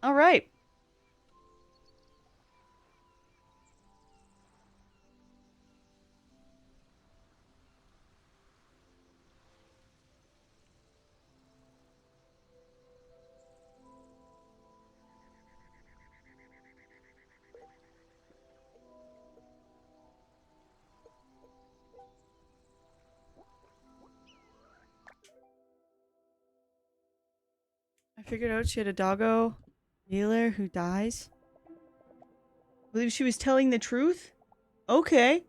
All right. I figured out she had a doggo dealer who dies. I believe she was telling the truth? Okay.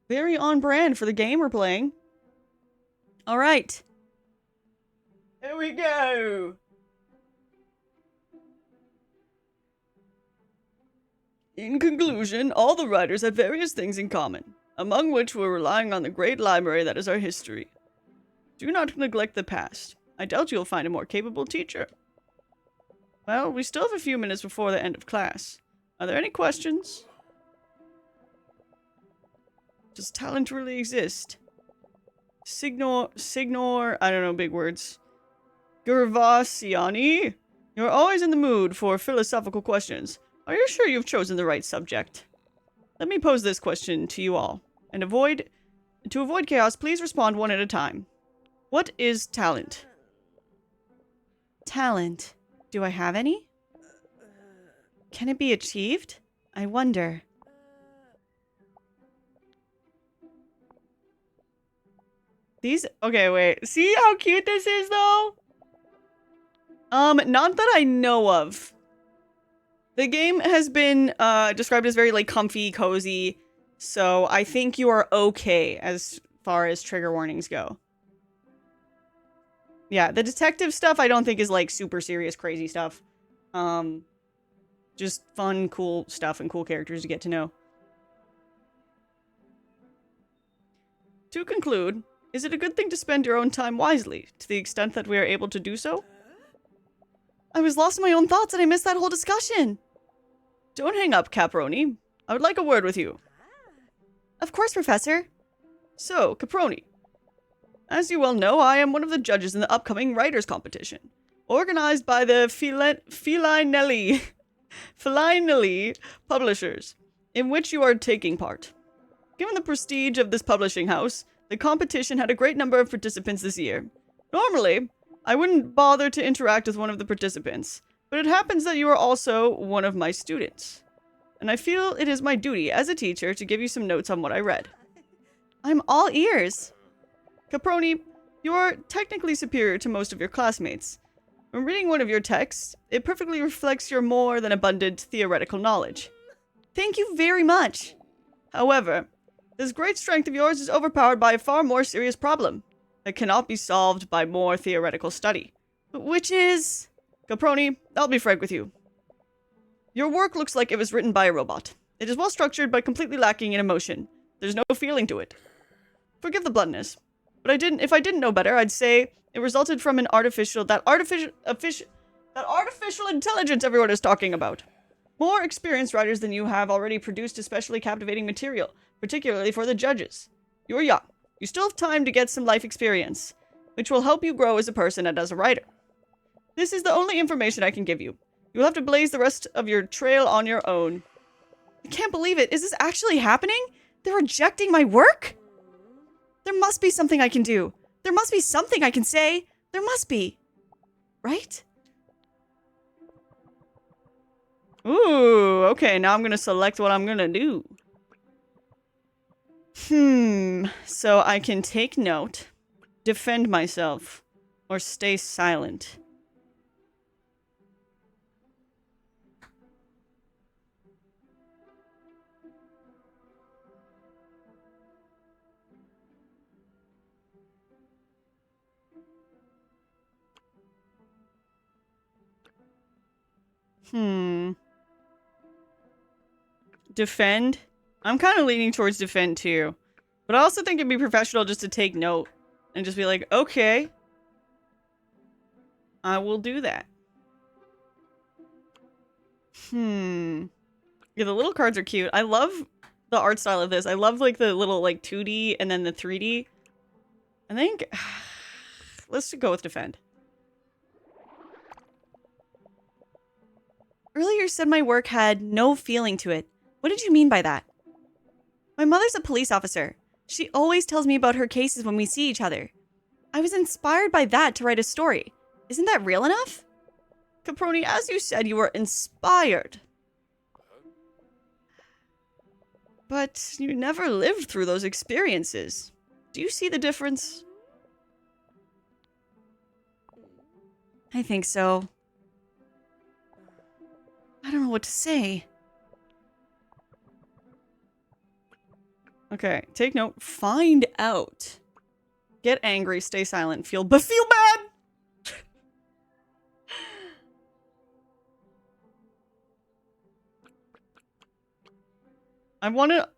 Very on brand for the game we're playing. Alright. Here we go! In conclusion, all the writers have various things in common, among which we're relying on the great library that is our history. Do not neglect the past. I doubt you'll find a more capable teacher. Well, we still have a few minutes before the end of class. Are there any questions? Does talent really exist? Signor, I don't know big words. Gurvasiani? You're always in the mood for philosophical questions. Are you sure you've chosen the right subject? Let me pose this question to you all. And to avoid chaos, please respond one at a time. What is talent? Talent. Do I have any? Can it be achieved? I wonder. Okay, wait. See how cute this is, though? Not that I know of. The game has been, described as very, like, comfy, cozy. So I think you are okay as far as trigger warnings go. Yeah, the detective stuff I don't think is, like, super serious, crazy stuff. Just fun, cool stuff and cool characters to get to know. To conclude, is it a good thing to spend your own time wisely, to the extent that we are able to do so? I was lost in my own thoughts and I missed that whole discussion. Don't hang up, Caproni. I would like a word with you. Of course, Professor. So, Caproni. As you well know, I am one of the judges in the upcoming writers' competition, organized by the Felinelli publishers, in which you are taking part. Given the prestige of this publishing house, the competition had a great number of participants this year. Normally, I wouldn't bother to interact with one of the participants, but it happens that you are also one of my students. And I feel it is my duty as a teacher to give you some notes on what I read. I'm all ears. Caproni, you are technically superior to most of your classmates. When reading one of your texts, it perfectly reflects your more than abundant theoretical knowledge. Thank you very much. However, this great strength of yours is overpowered by a far more serious problem that cannot be solved by more theoretical study. Which is... Caproni, I'll be frank with you. Your work looks like it was written by a robot. It is well structured, but completely lacking in emotion. There's no feeling to it. Forgive the bluntness, but if I didn't know better, I'd say it resulted from that artificial intelligence everyone is talking about. More experienced writers than you have already produced especially captivating material, particularly for the judges. You're young. You still have time to get some life experience, which will help you grow as a person and as a writer. This is the only information I can give you. You'll have to blaze the rest of your trail on your own. I can't believe it. Is this actually happening? They're rejecting my work? There must be something I can do. There must be something I can say. There must be. Right? Ooh, okay, now I'm gonna select what I'm gonna do. So I can take note, defend myself, or stay silent. Defend? I'm kind of leaning towards defend too. But I also think it'd be professional just to take note and just be like, okay, I will do that. Yeah, the little cards are cute. I love the art style of this. I love like the little like 2D and then the 3D. I think let's go with defend. Earlier you said my work had no feeling to it. What did you mean by that? My mother's a police officer. She always tells me about her cases when we see each other. I was inspired by that to write a story. Isn't that real enough? Caproni, as you said, you were inspired. But you never lived through those experiences. Do you see the difference? I think so. I don't know what to say. Okay, take note. Find out. Get angry, stay silent, feel bad. I'm gonna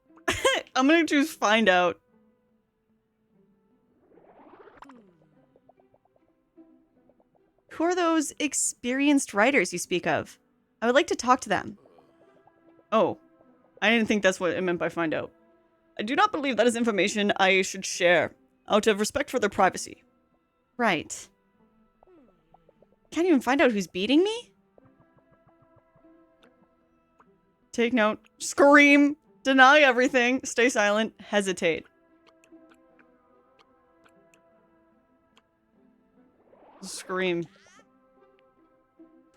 choose find out. Who are those experienced writers you speak of? I would like to talk to them. Oh, I didn't think that's what it meant by find out. I do not believe that is information I should share, out of respect for their privacy. Right. Can't even find out who's beating me? Take note. Scream. Deny everything. Stay silent. Hesitate. Scream.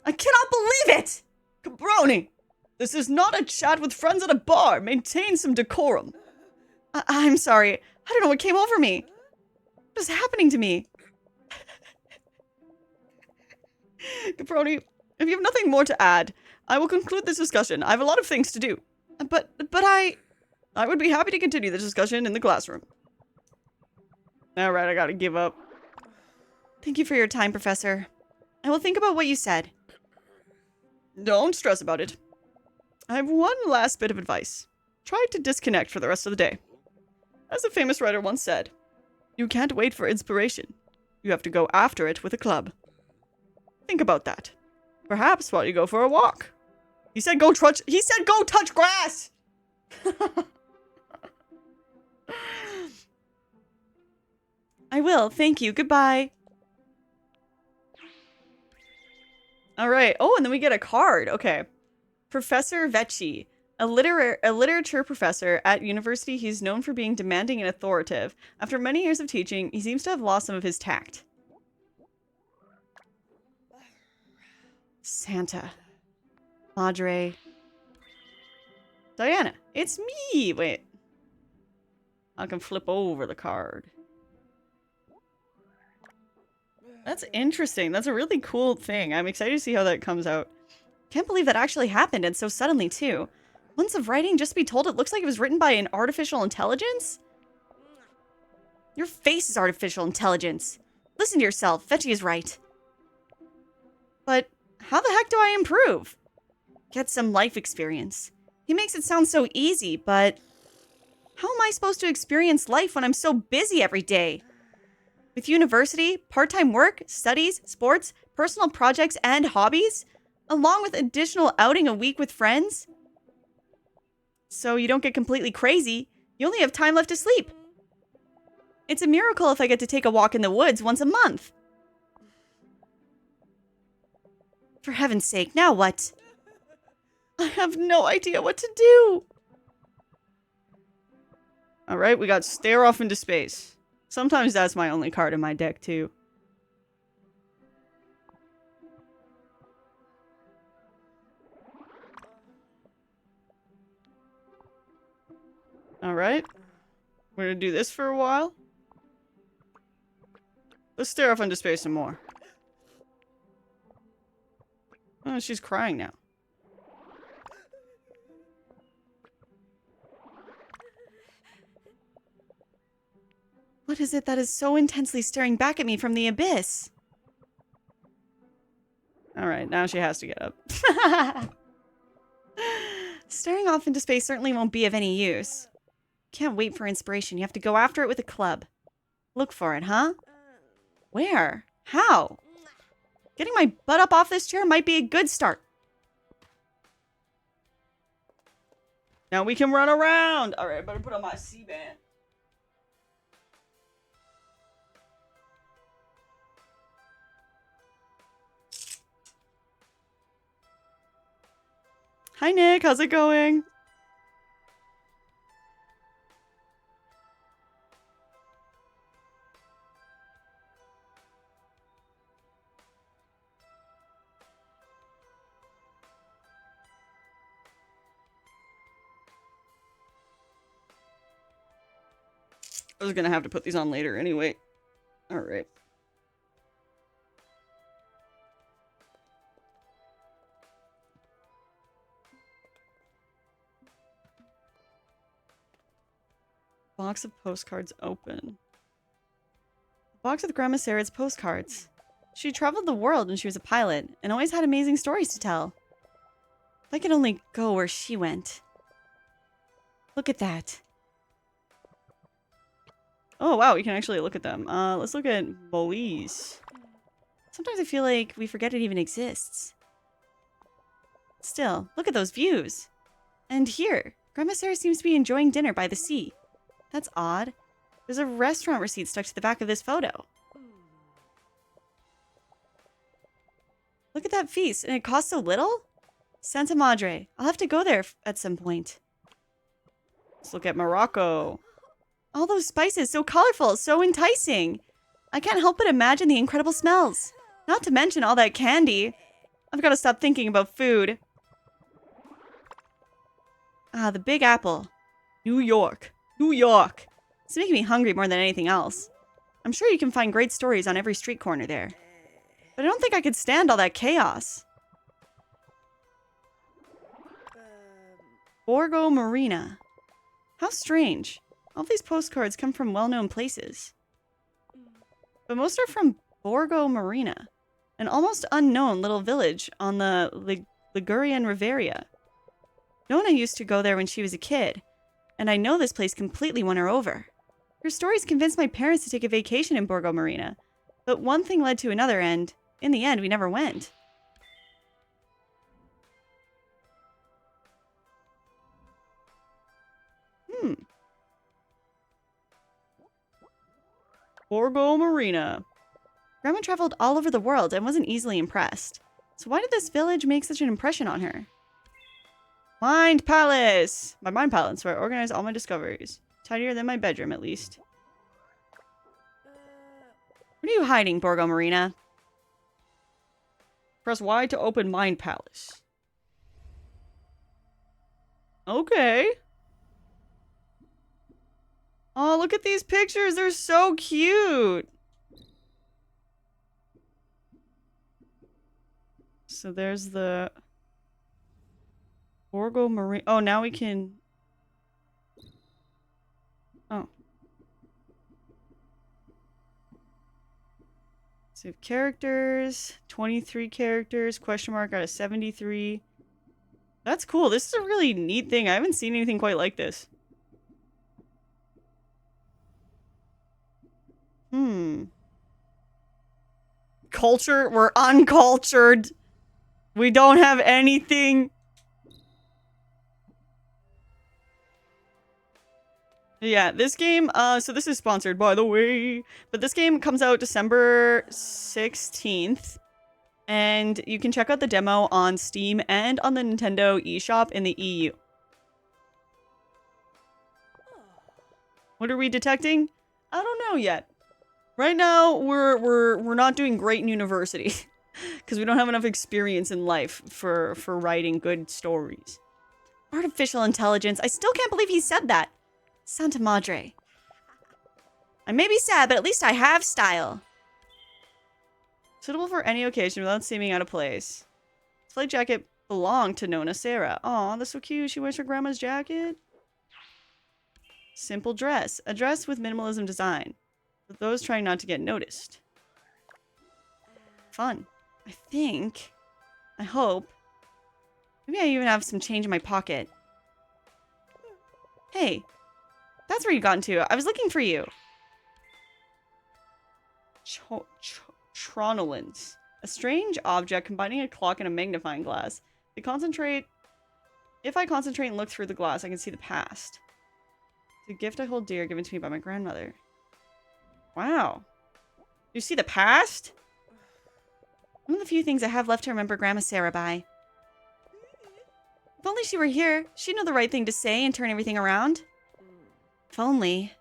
I cannot believe it! Cabroni! This is not a chat with friends at a bar. Maintain some decorum. I'm sorry. I don't know what came over me. What is happening to me? Caproni, if you have nothing more to add, I will conclude this discussion. I have a lot of things to do. But I would be happy to continue the discussion in the classroom. Alright, I gotta give up. Thank you for your time, Professor. I will think about what you said. Don't stress about it. I have one last bit of advice. Try to disconnect for the rest of the day. As a famous writer once said, you can't wait for inspiration. You have to go after it with a club. Think about that. Perhaps while you go for a walk. He said go touch grass! I will, thank you, goodbye. Alright, oh, and then we get a card, okay. Professor Vecchi, a literature professor at university. He's known for being demanding and authoritative. After many years of teaching, he seems to have lost some of his tact. Santa. Madre. Diana, it's me! Wait. I can flip over the card. That's interesting. That's a really cool thing. I'm excited to see how that comes out. Can't believe that actually happened, and so suddenly, too. Months of writing just to be told it looks like it was written by an artificial intelligence? Your face is artificial intelligence. Listen to yourself. Vecchi is right. But how the heck do I improve? Get some life experience. He makes it sound so easy, but how am I supposed to experience life when I'm so busy every day? With university, part-time work, studies, sports, personal projects, and hobbies, along with additional outing a week with friends. So you don't get completely crazy, you only have time left to sleep. It's a miracle if I get to take a walk in the woods once a month. For heaven's sake, now what? I have no idea what to do. Alright, we got Stare Off into Space. Sometimes that's my only card in my deck, too. Alright. We're gonna do this for a while. Let's stare off into space some more. Oh, she's crying now. What is it that is so intensely staring back at me from the abyss? Alright, now she has to get up. Staring off into space certainly won't be of any use. Can't wait for inspiration. You have to go after it with a club. Look for it, huh? Where? How? Getting my butt up off this chair might be a good start. Now we can run around. Alright, I better put on my C-band. Hi, Nick. How's it going? I was gonna have to put these on later anyway. Alright. Box of postcards open. Box with Grandma Sarah's postcards. She traveled the world when she was a pilot and always had amazing stories to tell. If I could only go where she went. Look at that. Oh, wow, you can actually look at them. Let's look at Belize. Sometimes I feel like we forget it even exists. Still, look at those views. And here, Grandma Sarah seems to be enjoying dinner by the sea. That's odd. There's a restaurant receipt stuck to the back of this photo. Look at that feast, and it costs so little? Santa Madre. I'll have to go there at some point. Let's look at Morocco. All those spices, so colorful, so enticing. I can't help but imagine the incredible smells. Not to mention all that candy. I've got to stop thinking about food. Ah, the Big Apple. New York. New York. It's making me hungry more than anything else. I'm sure you can find great stories on every street corner there. But I don't think I could stand all that chaos. Borgo Marina. How strange. All these postcards come from well-known places. But most are from Borgo Marina, an almost unknown little village on the Ligurian Riviera. Nona used to go there when she was a kid, and I know this place completely won her over. Her stories convinced my parents to take a vacation in Borgo Marina, but one thing led to another, and in the end, we never went. Borgo Marina. Grandma traveled all over the world and wasn't easily impressed. So why did this village make such an impression on her? Mind Palace! My Mind Palace, where I organize all my discoveries. Tidier than my bedroom, at least. What are you hiding, Borgo Marina? Press Y to open Mind Palace. Okay. Oh, look at these pictures. They're so cute. So there's the Borgo Marina. Oh, now we can... Oh. Save characters. 23 characters. Question mark out of 73. That's cool. This is a really neat thing. I haven't seen anything quite like this. Culture? We're uncultured. We don't have anything. Yeah, this game, so this is sponsored, by the way. But this game comes out December 16th. And you can check out the demo on Steam and on the Nintendo eShop in the EU. What are we detecting? I don't know yet. Right now, we're not doing great in university. Because we don't have enough experience in life for writing good stories. Artificial intelligence. I still can't believe he said that. Santa Madre. I may be sad, but at least I have style. Suitable for any occasion without seeming out of place. This flight jacket belonged to Nona Sarah. Aw, that's so cute. She wears her grandma's jacket. Simple dress. A dress with minimalism design. For those trying not to get noticed. Fun. I think. I hope. Maybe I even have some change in my pocket. Hey. That's where you got into. I was looking for you. Tronolins. A strange object combining a clock and a magnifying glass. If I concentrate and look through the glass, I can see the past. It's a gift I hold dear, given to me by my grandmother. Wow. You see the past? One of the few things I have left to remember Grandma Sarah by. If only she were here, she'd know the right thing to say and turn everything around. If only.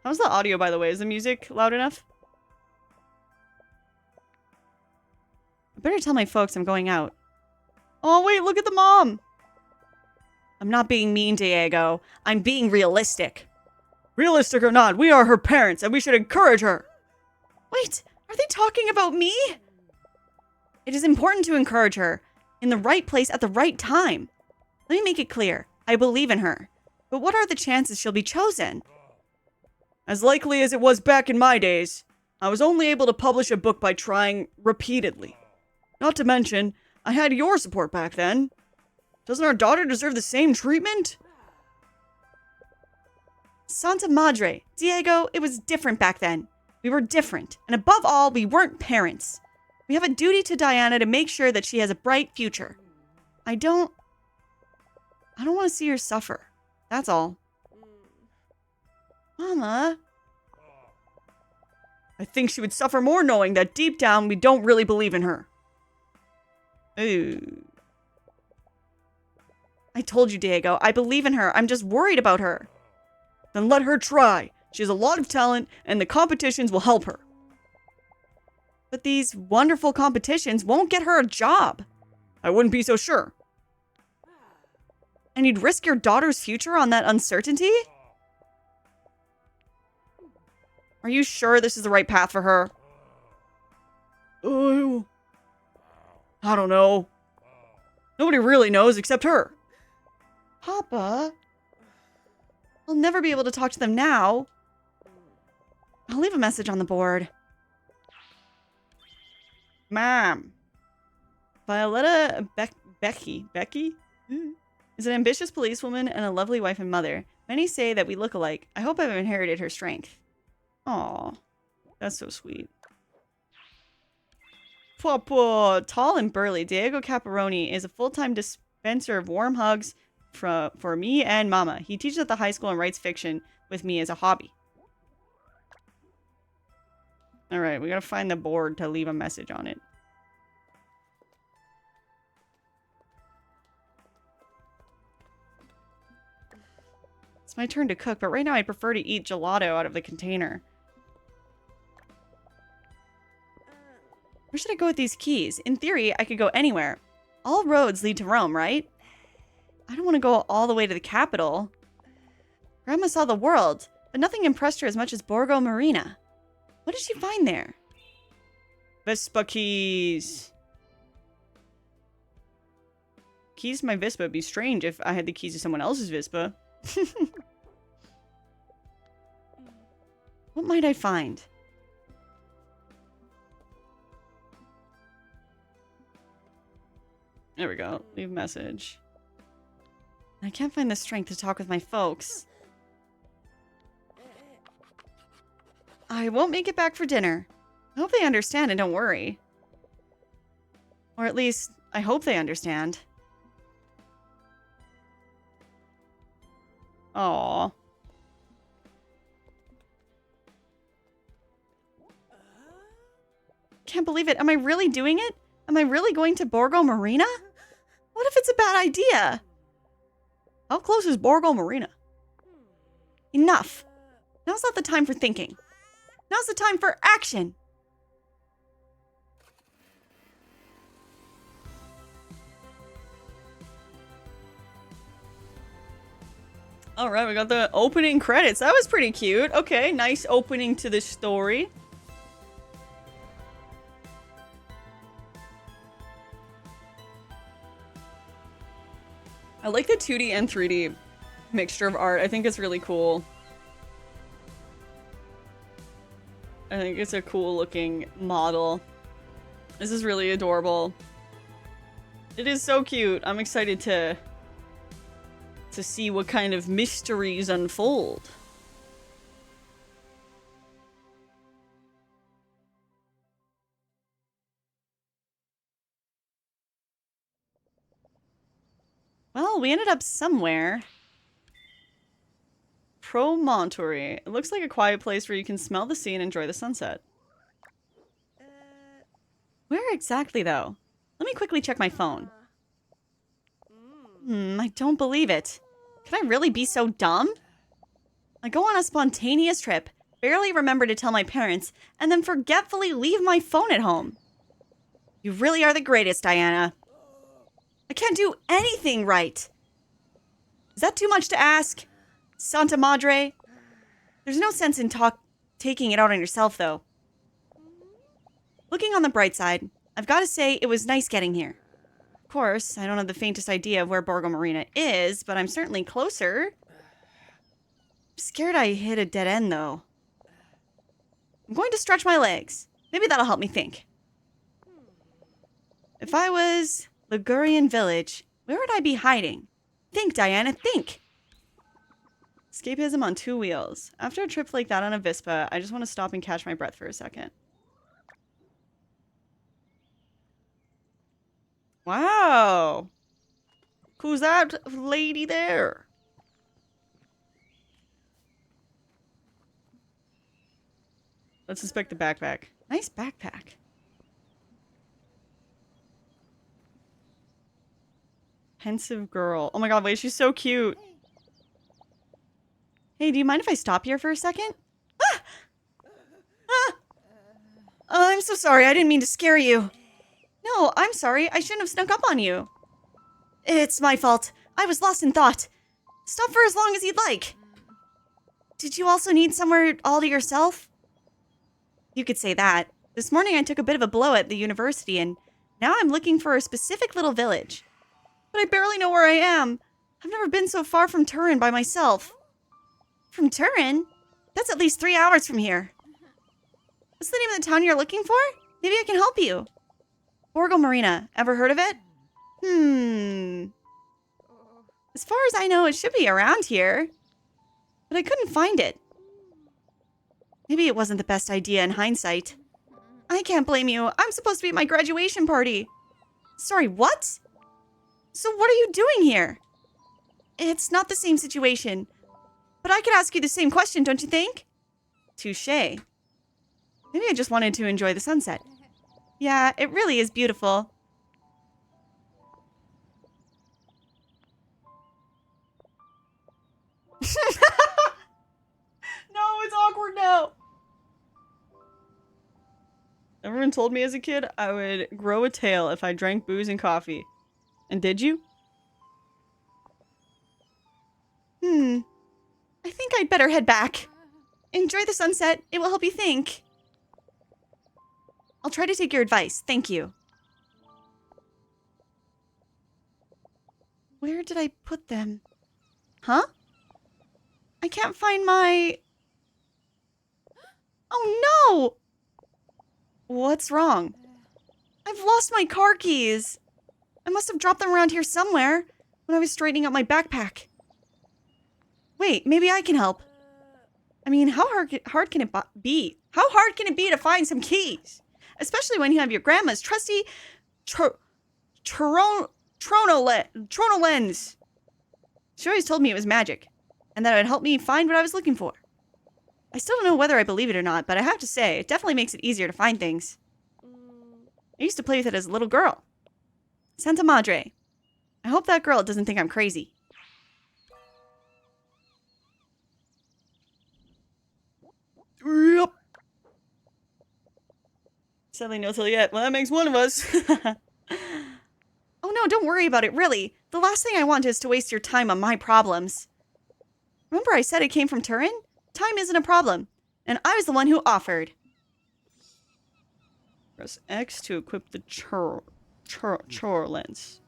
How's the audio, by the way? Is the music loud enough? I better tell my folks I'm going out. Oh, wait, look at the mom! I'm not being mean, Diego. I'm being realistic. Realistic or not, we are her parents, and we should encourage her. Wait, are they talking about me? It is important to encourage her. In the right place at the right time. Let me make it clear. I believe in her. But what are the chances she'll be chosen? As likely as it was back in my days. I was only able to publish a book by trying repeatedly. Not to mention, I had your support back then. Doesn't our daughter deserve the same treatment? Santa Madre, Diego, it was different back then. We were different. And above all, we weren't parents. We have a duty to Diana to make sure that she has a bright future. I don't want to see her suffer. That's all. Mama. I think she would suffer more knowing that deep down we don't really believe in her. Ooh. I told you, Diego, I believe in her. I'm just worried about her. Then let her try. She has a lot of talent, and the competitions will help her. But these wonderful competitions won't get her a job. I wouldn't be so sure. And you'd risk your daughter's future on that uncertainty? Are you sure this is the right path for her? Oh, I don't know. Nobody really knows except her. Papa? I'll never be able to talk to them now. I'll leave a message on the board. Mom. Violetta Becky is an ambitious policewoman and a lovely wife and mother. Many say that we look alike. I hope I've inherited her strength. Aw, that's so sweet. Poor, tall and burly, Diego Caparoni is a full-time dispenser of warm hugs for me and Mama. He teaches at the high school and writes fiction with me as a hobby. Alright, we gotta find the board to leave a message on it. It's my turn to cook, but right now I'd prefer to eat gelato out of the container. Where should I go with these keys? In theory, I could go anywhere. All roads lead to Rome, right? I don't want to go all the way to the capital. Grandma saw the world, but nothing impressed her as much as Borgo Marina. What did she find there? Vespa keys. Keys to my Vespa would be strange if I had the keys to someone else's Vespa. What might I find? There we go. Leave message. I can't find the strength to talk with my folks. I won't make it back for dinner. I hope they understand and don't worry. Or at least, I hope they understand. Aww. Can't believe it. Am I really doing it? Am I really going to Borgo Marina? What if it's a bad idea? How close is Borgo Marina? Enough. Now's not the time for thinking. Now's the time for action. All right, we got the opening credits. That was pretty cute. Okay, nice opening to the story. I like the 2D and 3D mixture of art. I think it's really cool. I think it's a cool looking model. This is really adorable. It is so cute. I'm excited to see what kind of mysteries unfold. Well, we ended up somewhere. Promontory. It looks like a quiet place where you can smell the sea and enjoy the sunset. Where exactly, though? Let me quickly check my phone. I don't believe it. Could I really be so dumb? I go on a spontaneous trip, barely remember to tell my parents, and then forgetfully leave my phone at home. You really are the greatest, Diana. I can't do anything right. Is that too much to ask? Santa Madre? There's no sense in taking it out on yourself, though. Looking on the bright side, I've got to say it was nice getting here. Of course, I don't have the faintest idea of where Borgo Marina is, but I'm certainly closer. I'm scared I hit a dead end, though. I'm going to stretch my legs. Maybe that'll help me think. If I was Ligurian Village, where would I be hiding? Think, Diana, think! Escapism on 2 wheels. After a trip like that on a Vespa, I just want to stop and catch my breath for a second. Wow! Who's that lady there? Let's inspect the backpack. Nice backpack. Pensive girl. Oh my god, wait, she's so cute. Hey, do you mind if I stop here for a second? Ah! Ah! I'm so sorry, I didn't mean to scare you. No, I'm sorry, I shouldn't have snuck up on you. It's my fault. I was lost in thought. Stop for as long as you'd like. Did you also need somewhere all to yourself? You could say that. This morning I took a bit of a blow at the university, and now I'm looking for a specific little village. But I barely know where I am. I've never been so far from Turin by myself. From Turin? That's at least 3 hours from here. What's the name of the town you're looking for? Maybe I can help you. Borgo Marina. Ever heard of it? As far as I know, it should be around here. But I couldn't find it. Maybe it wasn't the best idea in hindsight. I can't blame you. I'm supposed to be at my graduation party. Sorry, what? So what are you doing here? It's not the same situation. But I could ask you the same question, don't you think? Touché. Maybe I just wanted to enjoy the sunset. Yeah, it really is beautiful. No, it's awkward now. Everyone told me as a kid I would grow a tail if I drank booze and coffee. And did you? I think I'd better head back. Enjoy the sunset. It will help you think. I'll try to take your advice. Thank you. Where did I put them? Huh? I can't find my... Oh no! What's wrong? I've lost my car keys. I must have dropped them around here somewhere when I was straightening up my backpack. Wait, maybe I can help. I mean, how hard can it be? How hard can it be to find some keys? Especially when you have your grandma's trusty Trono lens. She always told me it was magic, and that it would help me find what I was looking for. I still don't know whether I believe it or not, but I have to say, it definitely makes it easier to find things. I used to play with it as a little girl. Santa Madre. I hope that girl doesn't think I'm crazy. Yep. Sadly, no till yet. Well, that makes one of us. Oh no, don't worry about it, really. The last thing I want is to waste your time on my problems. Remember I said it came from Turin? Time isn't a problem, and I was the one who offered. Press X to equip the chore lens.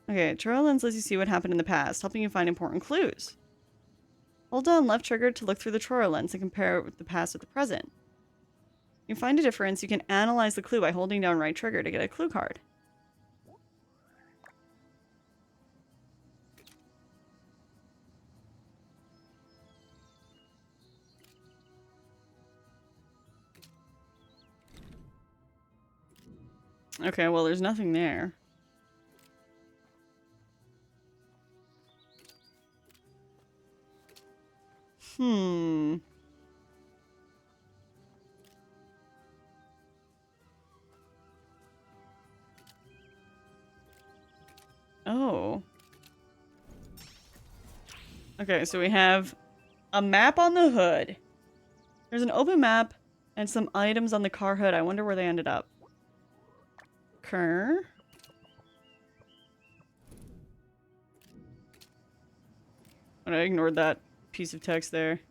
Okay, chore lens lets you see what happened in the past, helping you find important clues. Hold down left trigger to look through the chore lens and compare it with the past with the present. If you find a difference, you can analyze the clue by holding down right trigger to get a clue card. Okay, well, there's nothing there. Hmm. Oh. Okay, so we have a map on the hood. There's an open map and some items on the car hood. I wonder where they ended up. Kerr. But I ignored that piece of text there.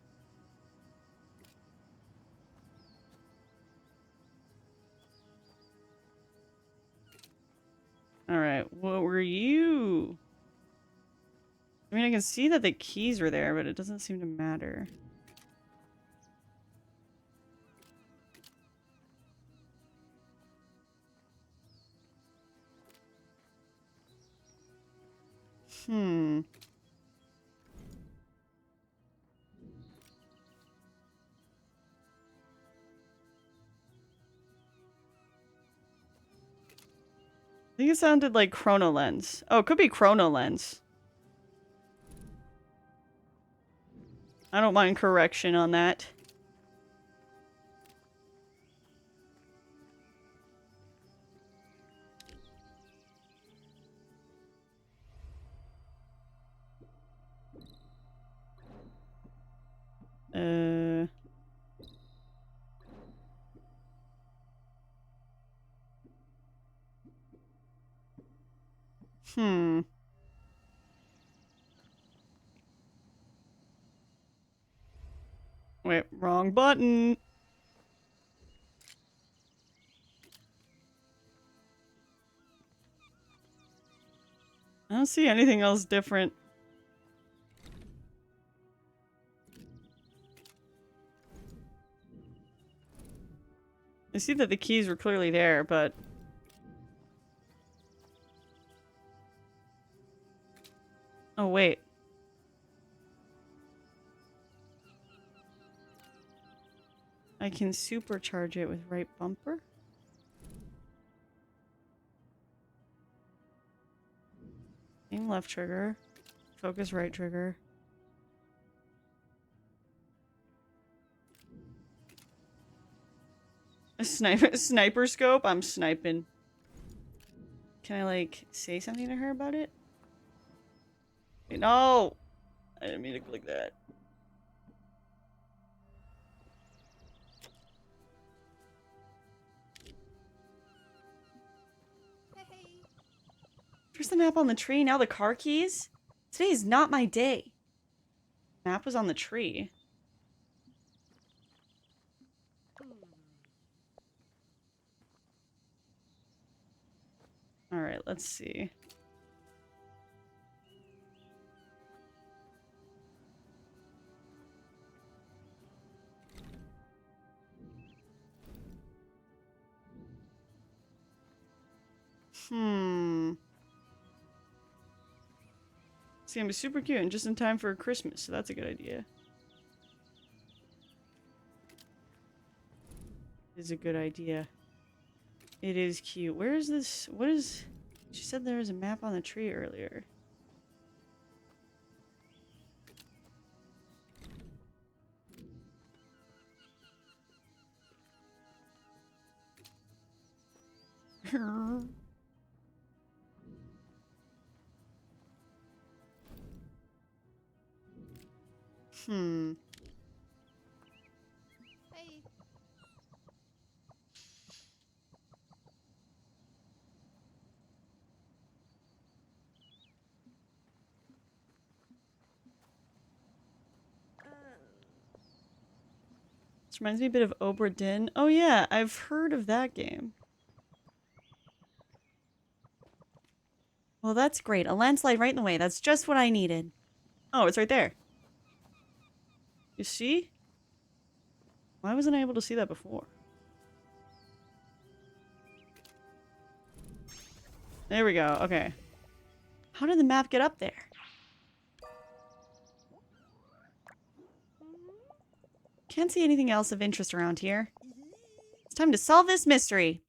Alright, what were you? I mean, I can see that the keys were there, but it doesn't seem to matter. Hmm. I think it sounded like Chrono Lens. Oh, it could be Chrono Lens. I don't mind correction on that. Uh... Hmm. Wait, wrong button. I don't see anything else different. I see that the keys were clearly there, but... Oh, wait. I can supercharge it with right bumper? Aim left trigger. Focus right trigger. A sniper scope? I'm sniping. Can I, like, say something to her about it? Wait, no! I didn't mean to click that. First the map on the tree, now the car keys? Today is not my day. Map was on the tree. Alright, let's see. Hmm. It's gonna be super cute and just in time for Christmas, so that's a good idea. It is a good idea. It is cute. Where is this? What is... She said there was a map on the tree earlier. Hmm. Hey. This reminds me a bit of Obra Dinn. Oh yeah, I've heard of that game. Well, that's great. A landslide right in the way. That's just what I needed. Oh, it's right there. You see? Why wasn't I able to see that before? There we go. Okay. How did the map get up there? Can't see anything else of interest around here. It's time to solve this mystery.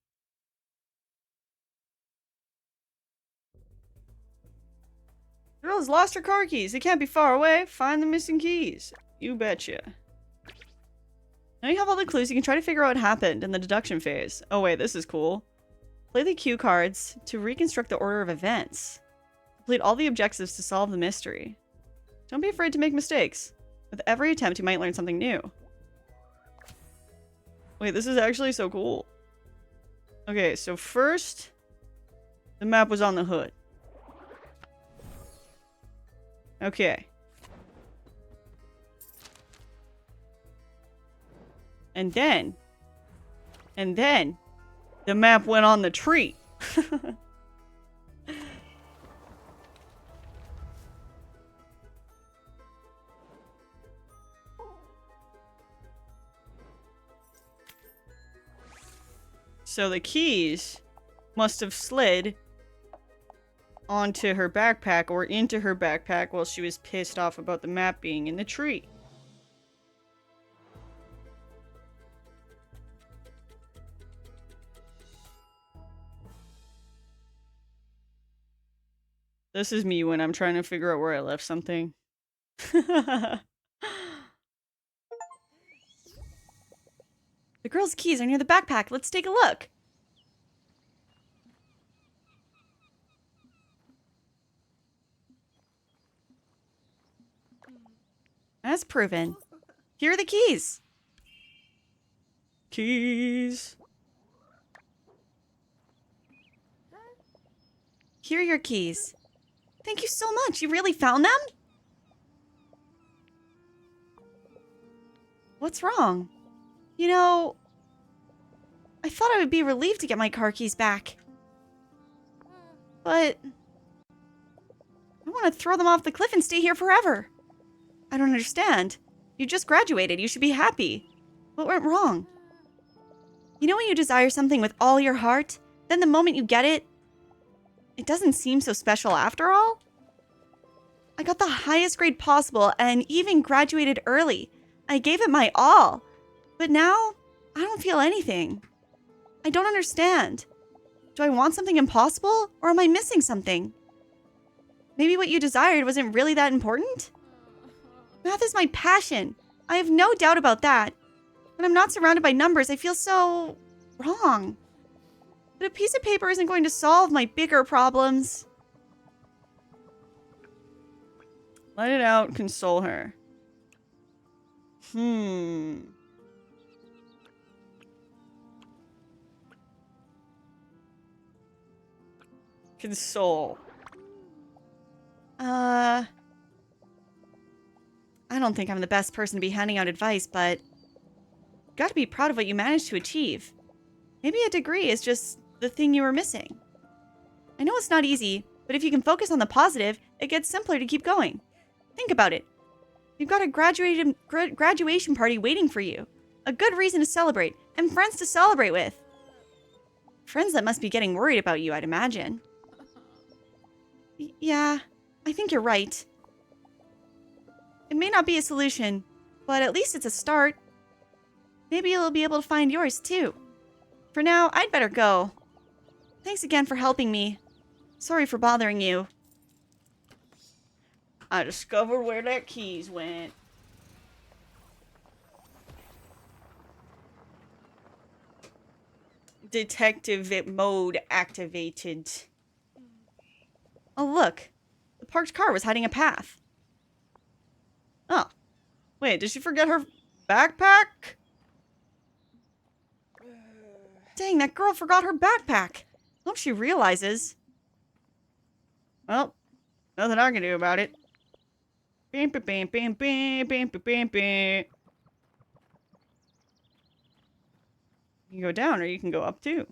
Girl's lost her car keys. They can't be far away. Find the missing keys. You betcha. Now you have all the clues. You can try to figure out what happened in the deduction phase. Oh wait, this is cool. Play the cue cards to reconstruct the order of events. Complete all the objectives to solve the mystery. Don't be afraid to make mistakes. With every attempt, you might learn something new. Wait, this is actually so cool. Okay, so first, the map was on the hood. Okay. And then, the map went on the tree. So the keys must have slid onto her backpack or into her backpack while she was pissed off about the map being in the tree. This is me when I'm trying to figure out where I left something. The girl's keys are near the backpack. Let's take a look. As proven. Here are the keys. Keys. Here are your keys. Thank you so much. You really found them? What's wrong? You know, I thought I would be relieved to get my car keys back. But I want to throw them off the cliff and stay here forever. I don't understand. You just graduated. You should be happy. What went wrong? You know when you desire something with all your heart, then the moment you get it, it doesn't seem so special after all? I got the highest grade possible and even graduated early. I gave it my all. But now, I don't feel anything. I don't understand. Do I want something impossible, or am I missing something? Maybe what you desired wasn't really that important? Math is my passion. I have no doubt about that. When I'm not surrounded by numbers, I feel so wrong. But a piece of paper isn't going to solve my bigger problems. Let it out, console her. Console. I don't think I'm the best person to be handing out advice, but you got to be proud of what you managed to achieve. Maybe a degree is just the thing you were missing. I know it's not easy, but if you can focus on the positive, it gets simpler to keep going. Think about it. You've got a graduation party waiting for you. A good reason to celebrate, and friends to celebrate with. Friends that must be getting worried about you, I'd imagine. Yeah, I think you're right. It may not be a solution, but at least it's a start. Maybe you'll be able to find yours too. For now, I'd better go. Thanks again for helping me. Sorry for bothering you. I discovered where that keys went. Detective mode activated. Oh, look. The parked car was hiding a path. Oh. Wait, did she forget her backpack? Dang, that girl forgot her backpack. I hope she realizes. Well, nothing I can do about it. Bam, bam, bam, bam, bam, bam, bam, bam. You can go down or you can go up too.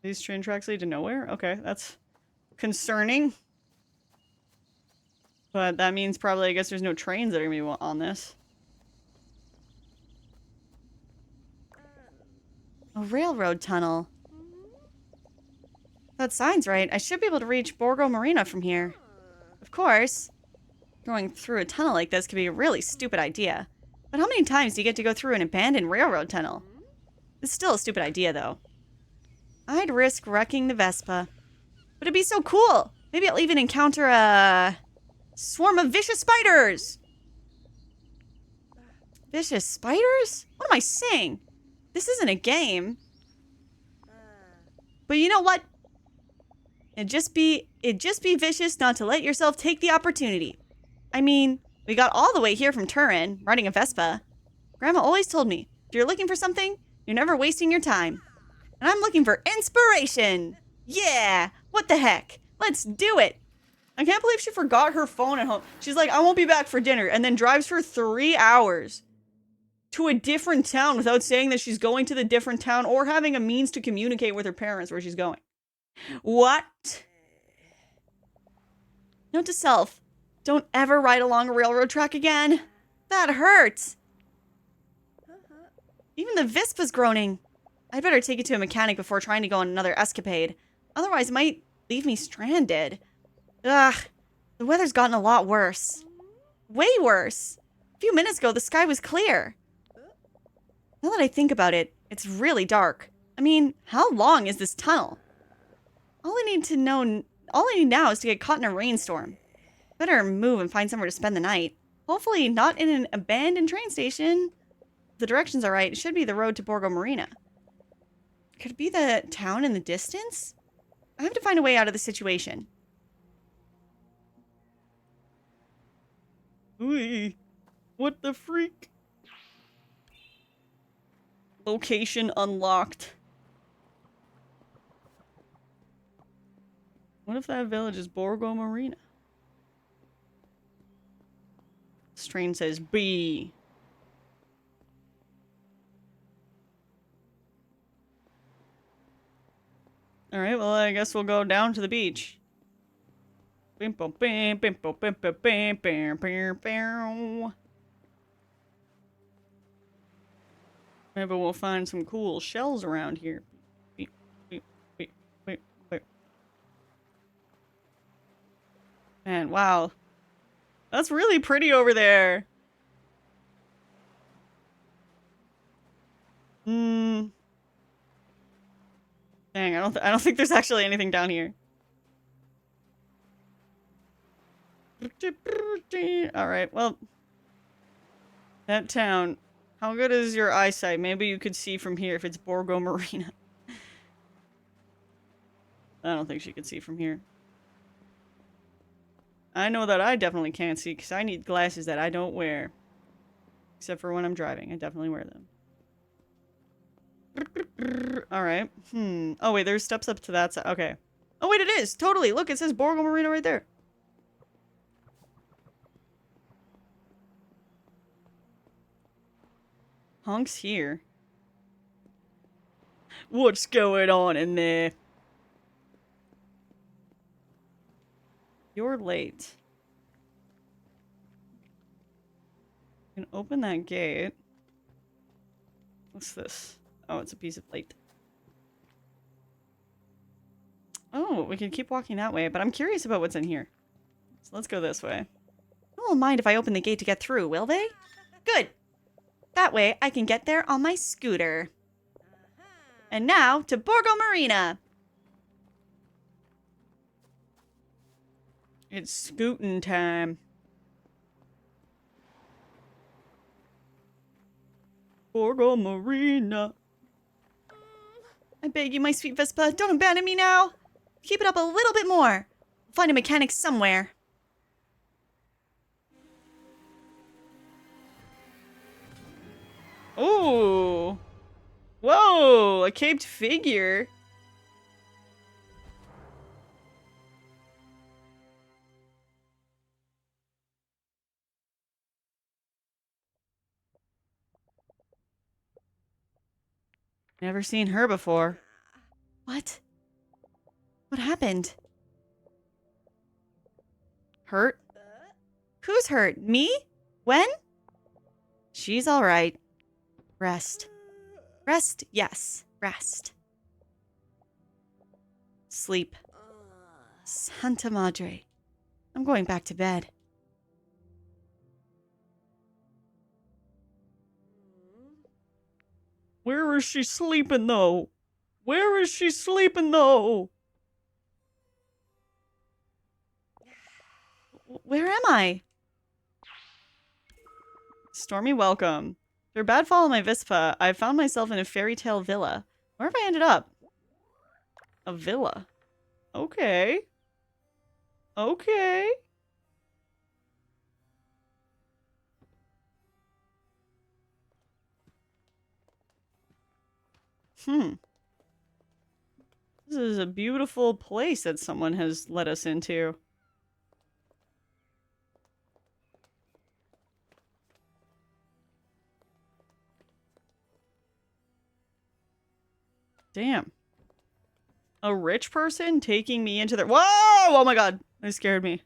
These train tracks lead to nowhere? Okay, that's concerning. But that means probably, I guess there's no trains that are going to be on this. A railroad tunnel. That sign's right. I should be able to reach Borgo Marina from here. Of course, going through a tunnel like this could be a really stupid idea. But how many times do you get to go through an abandoned railroad tunnel? It's still a stupid idea, though. I'd risk wrecking the Vespa. But it'd be so cool. Maybe I'll even encounter a swarm of vicious spiders. Vicious spiders? What am I saying? This isn't a game. But you know what? It'd just be vicious not to let yourself take the opportunity. I mean, we got all the way here from Turin, riding a Vespa. Grandma always told me, if you're looking for something, you're never wasting your time. And I'm looking for inspiration. Yeah, what the heck? Let's do it. I can't believe she forgot her phone at home. She's like, I won't be back for dinner, and then drives for 3 hours to a different town without saying that she's going to the different town or having a means to communicate with her parents where she's going. What? Note to self, don't ever ride along a railroad track again. That hurts. Even the Vespa's groaning. I'd better take it to a mechanic before trying to go on another escapade. Otherwise, it might leave me stranded. Ugh, the weather's gotten a lot worse. Way worse. A few minutes ago, the sky was clear. Now that I think about it, it's really dark. I mean, how long is this tunnel? All I need now is to get caught in a rainstorm. Better move and find somewhere to spend the night. Hopefully not in an abandoned train station. If the directions are right, it should be the road to Borgo Marina. Could it be the town in the distance? I have to find a way out of the situation. Ooh, what the freak? Location unlocked. What if that village is Borgo Marina? This train says B. Alright, well, I guess we'll go down to the beach. Maybe we'll find some cool shells around here. Man, wow. That's really pretty over there. Dang, I don't think there's actually anything down here. Alright, well. That town. How good is your eyesight? Maybe you could see from here if it's Borgo Marina. I don't think she could see from here. I know that I definitely can't see because I need glasses that I don't wear. Except for when I'm driving. I definitely wear them. Alright. Oh wait, there's steps up to that side. Okay. Oh wait, it is! Totally! Look, it says Borgo Marina right there. Honk's here. What's going on in there? You're late. You can open that gate. What's this? Oh, it's a piece of plate. Oh, we can keep walking that way, but I'm curious about what's in here. So let's go this way. No one will mind if I open the gate to get through, will they? Good! That way, I can get there on my scooter. And now, to Borgo Marina! It's scooting time. Borgo Marina. I beg you, my sweet Vespa, don't abandon me now. Keep it up a little bit more. I'll find a mechanic somewhere. Ooh. Whoa, a caped figure. Never seen her before. What? What happened? Hurt? Who's hurt? Me? When? She's all right. Rest. Rest, yes. Rest. Sleep. Santa Madre. I'm going back to bed. Where Where is she sleeping, though? Where is she sleeping, though? Where am I? Stormy welcome. Through a bad fall on my Vispa, I found myself in a fairy tale villa. Where have I ended up? A villa. Okay. Okay. This is a beautiful place that someone has let us into. Damn. A rich person taking me into their— Whoa! Oh my god. That scared me.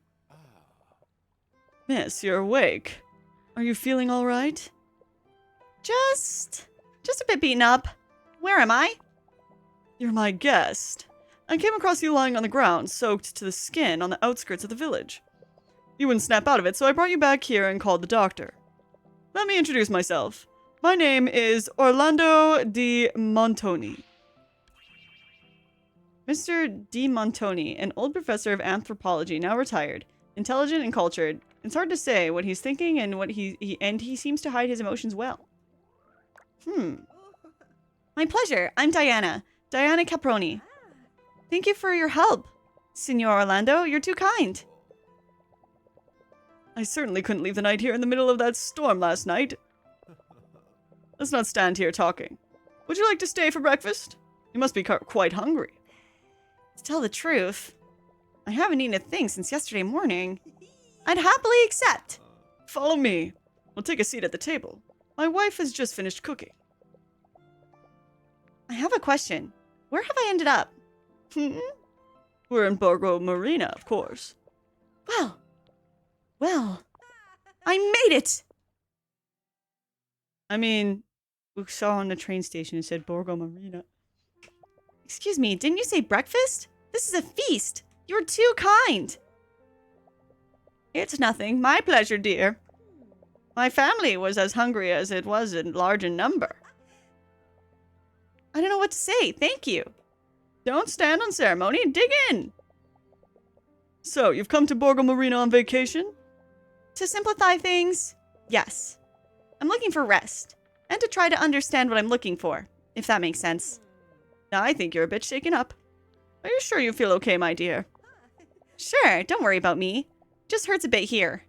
Miss, you're awake. Are you feeling alright? Just a bit beaten up. Where am I? You're my guest. I came across you lying on the ground, soaked to the skin on the outskirts of the village. You wouldn't snap out of it, so I brought you back here and called the doctor. Let me introduce myself. My name is Orlando di Montoni. Mr. Di Montoni, an old professor of anthropology, now retired, intelligent and cultured. It's hard to say what he's thinking and what he seems to hide his emotions well. My pleasure. I'm Diana. Diana Caproni. Thank you for your help. Signor Orlando, you're too kind. I certainly couldn't leave the night here in the middle of that storm last night. Let's not stand here talking. Would you like to stay for breakfast? You must be quite hungry. To tell the truth, I haven't eaten a thing since yesterday morning. I'd happily accept. Follow me. We'll take a seat at the table. My wife has just finished cooking. I have a question. Where have I ended up? We're in Borgo Marina, of course. Well, I made it! I mean, we saw on the train station it said Borgo Marina. Excuse me, didn't you say breakfast? This is a feast. You're too kind. It's nothing. My pleasure, dear. My family was as hungry as it was large in number. I don't know what to say. Thank you. Don't stand on ceremony. Dig in. So, you've come to Borgo Marina on vacation? To simplify things, yes. I'm looking for rest, and to try to understand what I'm looking for, if that makes sense. I think you're a bit shaken up. Are you sure you feel okay, my dear? Sure, don't worry about me. Just hurts a bit here.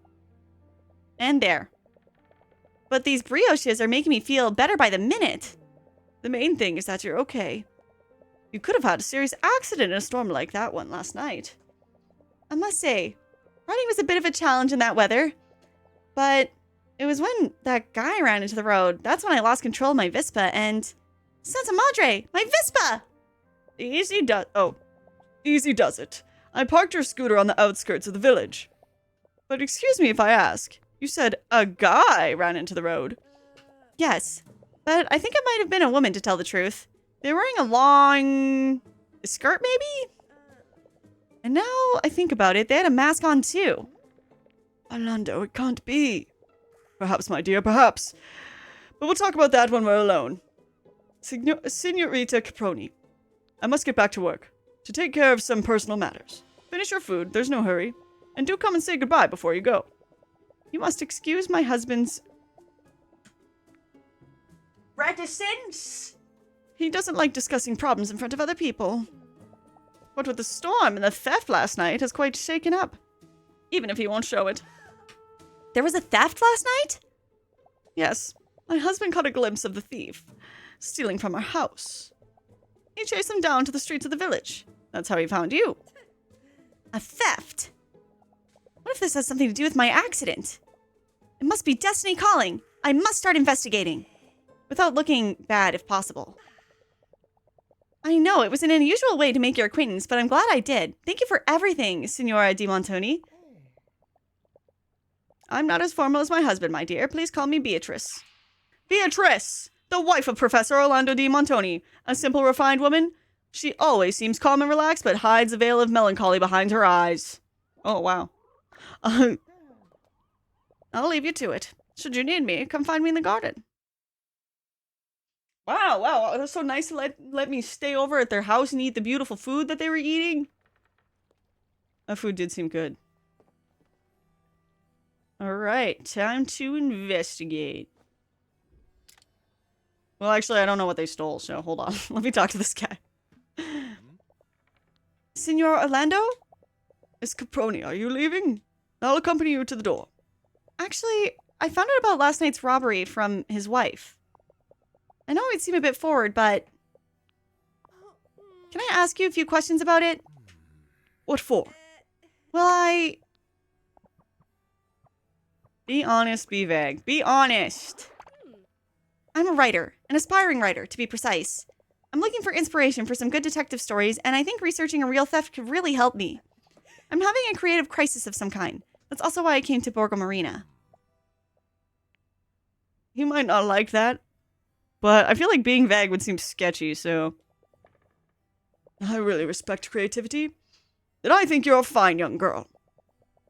And there. But these brioches are making me feel better by the minute. The main thing is that you're okay. You could have had a serious accident in a storm like that one last night. I must say, riding was a bit of a challenge in that weather. But it was when that guy ran into the road. That's when I lost control of my Vispa and... Santa Madre! My Vispa! Easy does it. I parked your scooter on the outskirts of the village. But excuse me if I ask, you said a guy ran into the road. Yes, but I think it might have been a woman to tell the truth. They were wearing a long... skirt, maybe? And now I think about it, they had a mask on too. Orlando, it can't be. Perhaps, my dear, perhaps. But we'll talk about that when we're alone. Signorita Caproni, I must get back to work, to take care of some personal matters. Finish your food, there's no hurry. And do come and say goodbye before you go. You must excuse my husband's... reticence? He doesn't like discussing problems in front of other people. What with the storm and the theft last night has quite shaken up. Even if he won't show it. There was a theft last night? Yes. My husband caught a glimpse of the thief, stealing from our house. He chased him down to the streets of the village. That's how he found you. A theft? What if this has something to do with my accident? It must be destiny calling. I must start investigating. Without looking bad, if possible. I know, it was an unusual way to make your acquaintance, but I'm glad I did. Thank you for everything, Signora Di Montoni. I'm not as formal as my husband, my dear. Please call me Beatrice. Beatrice! The wife of Professor Orlando Di Montoni. A simple, refined woman. She always seems calm and relaxed, but hides a veil of melancholy behind her eyes. Oh, wow. I'll leave you to it. Should you need me, come find me in the garden. Wow, that's so nice to let me stay over at their house and eat the beautiful food that they were eating. That food did seem good. Alright, time to investigate. Well, actually, I don't know what they stole, so hold on. Let me talk to this guy. Signor Orlando? Miss Caproni, are you leaving? I'll accompany you to the door. Actually, I found out about last night's robbery from his wife. I know it might seem a bit forward, but... Can I ask you a few questions about it? What for? Well, Be honest, be vague. Be honest! I'm a writer, an aspiring writer, to be precise. I'm looking for inspiration for some good detective stories, and I think researching a real theft could really help me. I'm having a creative crisis of some kind. That's also why I came to Borgo Marina. You might not like that, but I feel like being vague would seem sketchy, so... I really respect creativity. And I think you're a fine young girl.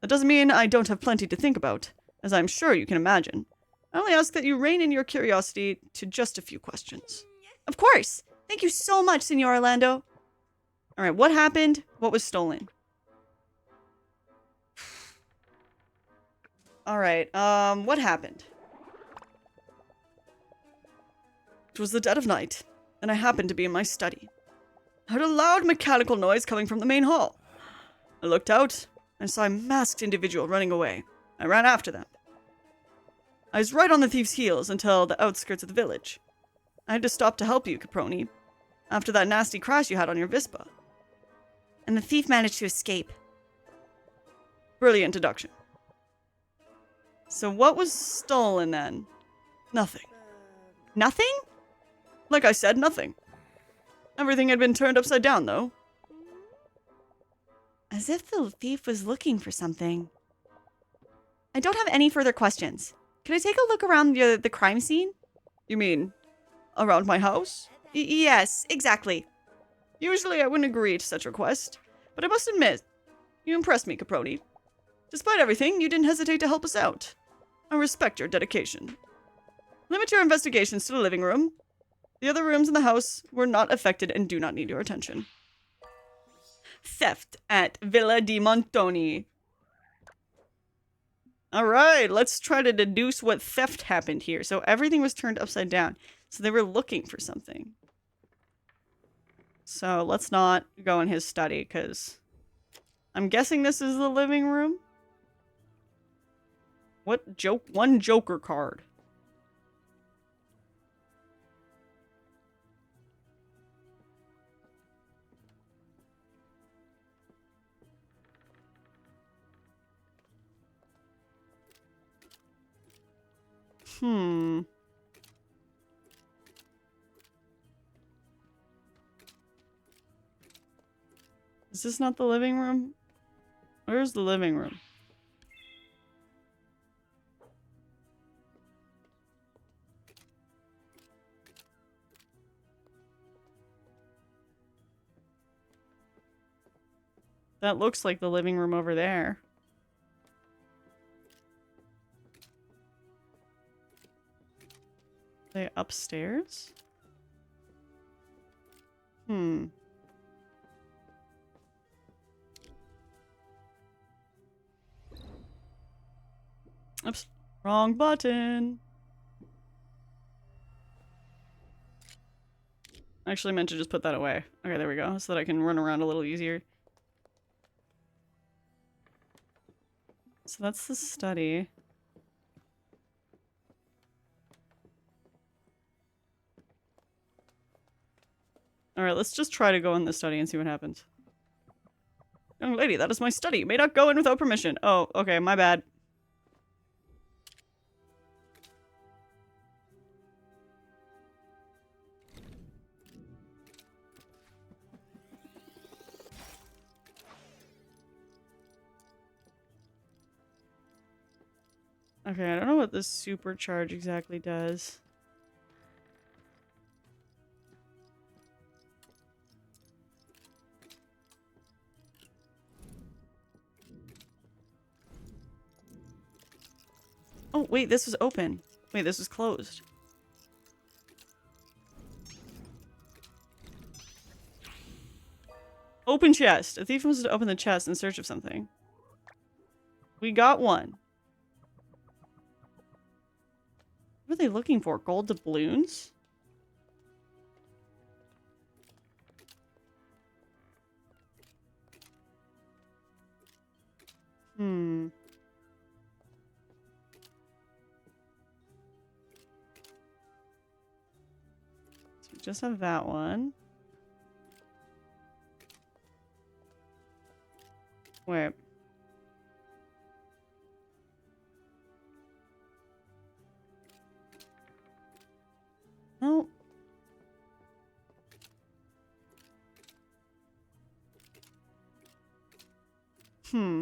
That doesn't mean I don't have plenty to think about, as I'm sure you can imagine. I only ask that you rein in your curiosity to just a few questions. Of course! Thank you so much, Signor Orlando. Alright, what happened? What was stolen? Alright, what happened? It was the dead of night, and I happened to be in my study. I heard a loud mechanical noise coming from the main hall. I looked out and saw a masked individual running away. I ran after them. I was right on the thief's heels until the outskirts of the village. I had to stop to help you, Caproni, after that nasty crash you had on your Vespa. And the thief managed to escape. Brilliant deduction. So what was stolen then? Nothing. Nothing? Like I said, nothing. Everything had been turned upside down, though. As if the thief was looking for something. I don't have any further questions. Could I take a look around the crime scene? You mean, around my house? Yes, exactly. Usually I wouldn't agree to such a request, but I must admit, you impressed me, Caproni. Despite everything, you didn't hesitate to help us out. I respect your dedication. Limit your investigations to the living room. The other rooms in the house were not affected and do not need your attention. Theft at Villa di Montoni. Alright, let's try to deduce what theft happened here. So everything was turned upside down. So they were looking for something. So let's not go in his study, because I'm guessing this is the living room. What joke? One Joker card. Is this not the living room? Where's the living room? That looks like the living room over there. Are they upstairs? Oops. Wrong button. I actually meant to just put that away. Okay, there we go. So that I can run around a little easier. So that's the study. Alright, let's just try to go in the study and see what happens. Young lady, that is my study. You may not go in without permission. Oh, okay, my bad. Okay, I don't know what this supercharge exactly does. Oh, wait, this was open. Wait, this was closed. Open chest. A thief wants to open the chest in search of something. We got one. What are they looking for? Gold doubloons? Hmm. So we just have that one. Wait. No. Hmm.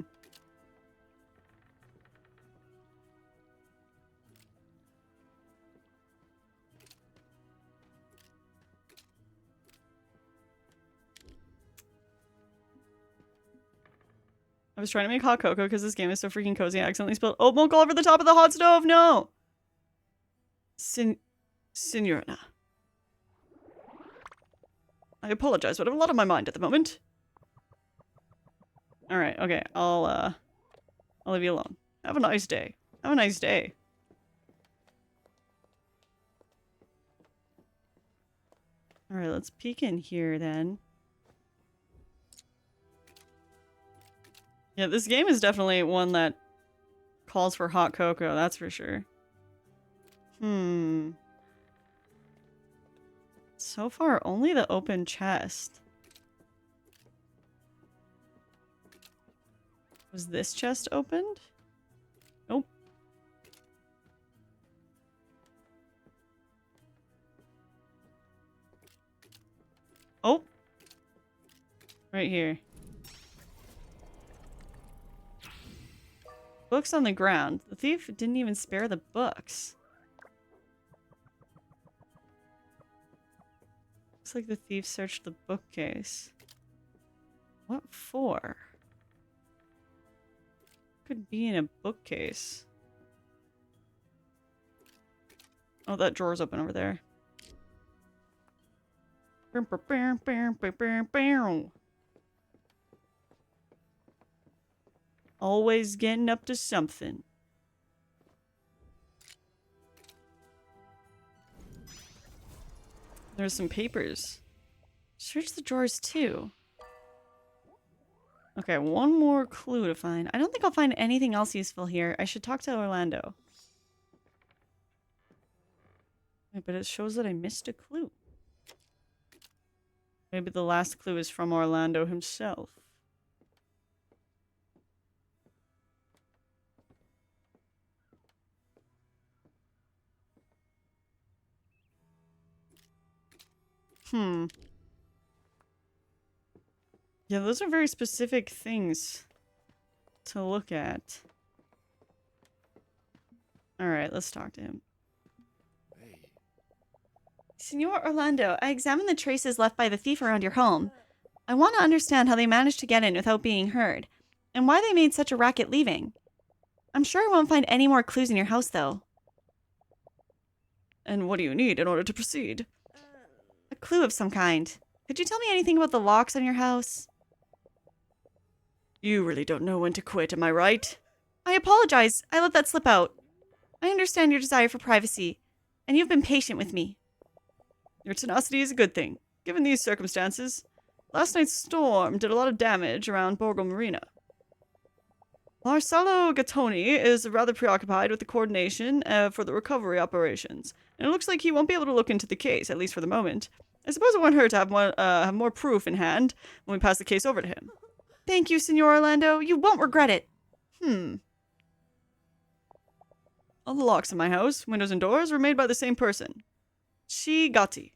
I was trying to make hot cocoa because this game is so freaking cozy. I accidentally spilled oat milk all over the top of the hot stove. No! Signorina. I apologize, but I have a lot on my mind at the moment. Alright, okay. I'll leave you alone. Have a nice day. Have a nice day. Alright, let's peek in here then. Yeah, this game is definitely one that calls for hot cocoa, that's for sure. Hmm. So far, only the open chest. Was this chest opened? Nope. Oh! Right here. Books on the ground. The thief didn't even spare the books. Looks like the thief searched the bookcase. What for? Could be in a bookcase. Oh, that drawer's open over there. Always getting up to something. There's some papers. Search the drawers too. Okay, one more clue to find. I don't think I'll find anything else useful here. I should talk to Orlando. Wait, but it shows that I missed a clue. Maybe the last clue is from Orlando himself. Hmm. Yeah, those are very specific things to look at. Alright, let's talk to him. Signor Orlando, I examined the traces left by the thief around your home. I want to understand how they managed to get in without being heard, and why they made such a racket leaving. I'm sure I won't find any more clues in your house, though. And what do you need in order to proceed? A clue of some kind. Could you tell me anything about the locks on your house? You really don't know when to quit, am I right? I apologize. I let that slip out. I understand your desire for privacy, and you've been patient with me. Your tenacity is a good thing, given these circumstances. Last night's storm did a lot of damage around Borgo Marina. Marcello Gattoni is rather preoccupied with the coordination for the recovery operations, and it looks like he won't be able to look into the case, at least for the moment. I suppose it won't hurt to have more proof in hand when we pass the case over to him. Thank you, Signor Orlando. You won't regret it. All the locks in my house, windows and doors, were made by the same person. Gatti.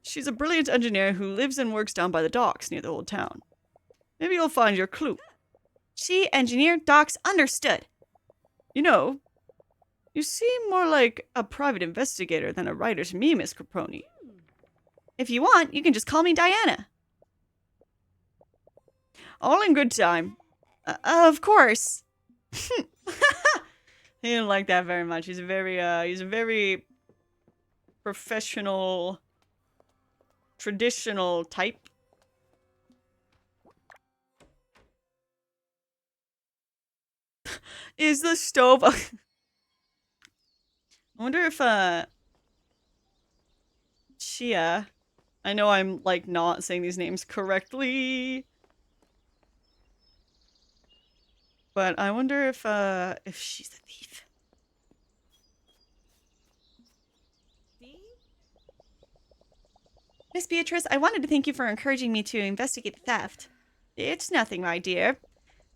She's a brilliant engineer who lives and works down by the docks near the old town. Maybe you'll find your clue. Engineer, docks, understood. You know, you seem more like a private investigator than a writer to me, Miss Caproni. If you want, you can just call me Diana. All in good time. Of course. He didn't like that very much. He's a very professional, traditional type. Is the stove... I wonder if, Chia... I know I'm, like, not saying these names correctly. But I wonder if she's the thief. Miss Beatrice, I wanted to thank you for encouraging me to investigate the theft. It's nothing, my dear.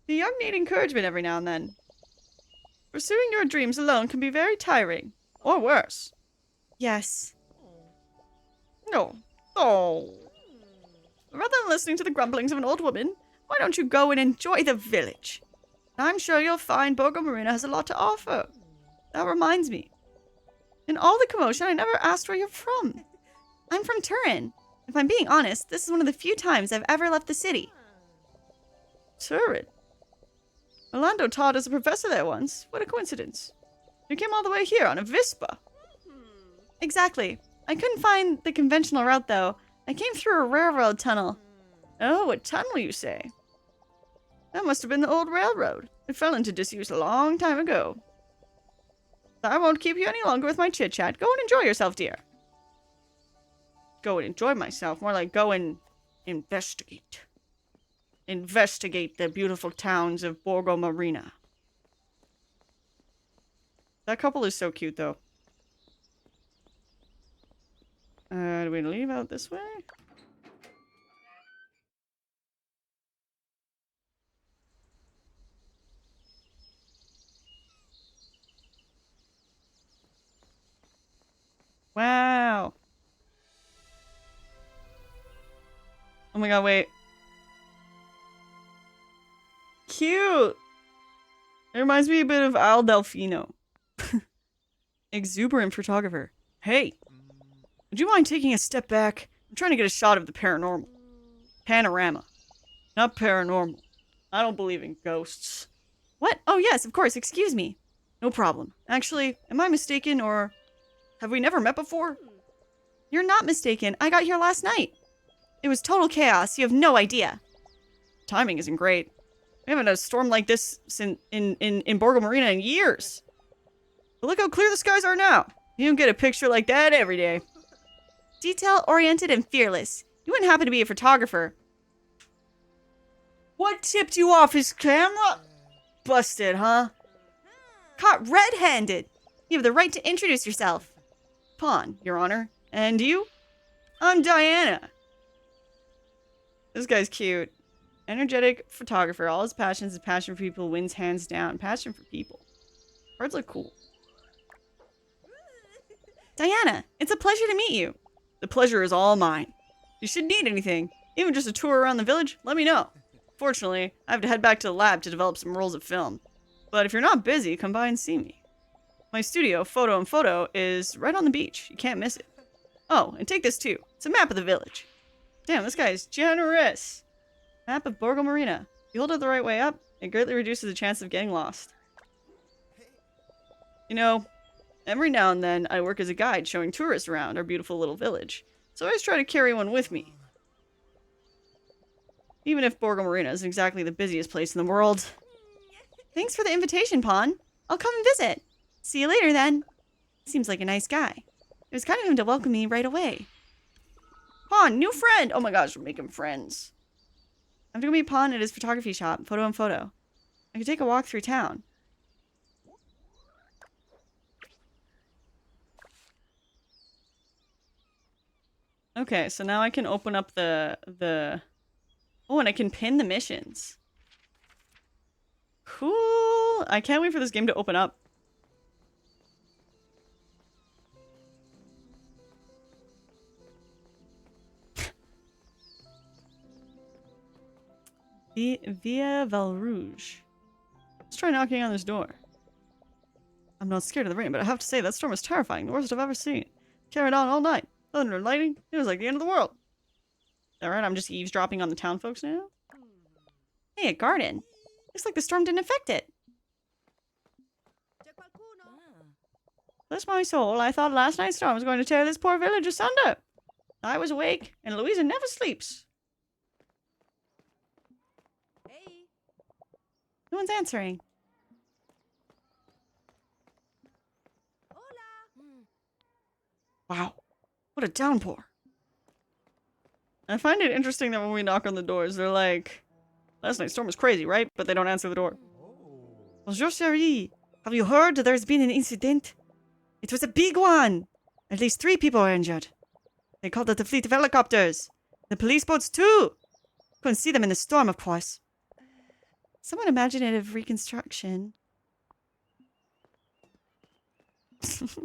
The young need encouragement every now and then. Pursuing your dreams alone can be very tiring. Or worse. Yes. No. Oh. Rather than listening to the grumblings of an old woman, why don't you go and enjoy the village? I'm sure you'll find Borgo Marina has a lot to offer. That reminds me. In all the commotion, I never asked where you're from. I'm from Turin. If I'm being honest, this is one of the few times I've ever left the city. Turin? Orlando taught as a professor there once. What a coincidence. You came all the way here on a Vespa. Exactly. I couldn't find the conventional route, though. I came through a railroad tunnel. Oh, a tunnel, you say? That must have been the old railroad. It fell into disuse a long time ago. I won't keep you any longer with my chit-chat. Go and enjoy yourself, dear. Go and enjoy myself. More like go and investigate. Investigate the beautiful towns of Borgo Marina. That couple is so cute, though. Do we leave out this way? Wow. Oh my god, wait. Cute! It reminds me a bit of Al Delfino. Exuberant photographer. Hey! Would you mind taking a step back? I'm trying to get a shot of the paranormal. Panorama. Not paranormal. I don't believe in ghosts. What? Oh, yes, of course. Excuse me. No problem. Actually, am I mistaken, or have we never met before? You're not mistaken. I got here last night. It was total chaos. You have no idea. Timing isn't great. We haven't had a storm like this in Borgo Marina in years. But look how clear the skies are now. You don't get a picture like that every day. Detail-oriented and fearless. You wouldn't happen to be a photographer. What tipped you off his camera? Busted, huh? Caught red-handed. You have the right to introduce yourself. Pawn, Your Honor. And you? I'm Diana. This guy's cute. Energetic photographer. All his passions is passion for people wins hands down. Passion for people. Birds look cool. Diana, it's a pleasure to meet you. The pleasure is all mine. If you should need anything, even just a tour around the village, let me know. Fortunately, I have to head back to the lab to develop some rolls of film. But if you're not busy, come by and see me. My studio, Photo and Photo, is right on the beach. You can't miss it. Oh, and take this too. It's a map of the village. Damn, this guy is generous. Map of Borgo Marina. If you hold it the right way up, it greatly reduces the chance of getting lost. You know, every now and then I work as a guide showing tourists around our beautiful little village. So I always try to carry one with me. Even if Borgo Marina isn't exactly the busiest place in the world. Thanks for the invitation, Pawn. I'll come and visit. See you later, then. Seems like a nice guy. It was kind of him to welcome me right away. Pawn, new friend! Oh my gosh, we're making friends. I'm gonna meet Pawn at his photography shop, Photo and Photo. I could take a walk through town. Okay, so now I can open up the... Oh, and I can pin the missions. Cool! I can't wait for this game to open up. Via Valrouge. Let's try knocking on this door. I'm not scared of the rain, but I have to say that storm was terrifying. The worst I've ever seen. Carried on all night. Thunder and lightning. It was like the end of the world. Alright, I'm just eavesdropping on the town folks now. Hey, a garden. Looks like the storm didn't affect it. Bless my soul, I thought last night's storm was going to tear this poor village asunder. I was awake, and Louisa never sleeps. No one's answering. Wow. What a downpour. I find it interesting that when we knock on the doors, they're like, last night's storm was crazy, right? But they don't answer the door. Bonjour, chérie. Have you heard there's been an incident? It was a big one. At least 3 people were injured. They called out the fleet of helicopters. The police boats, too. Couldn't see them in the storm, of course. Somewhat imaginative reconstruction.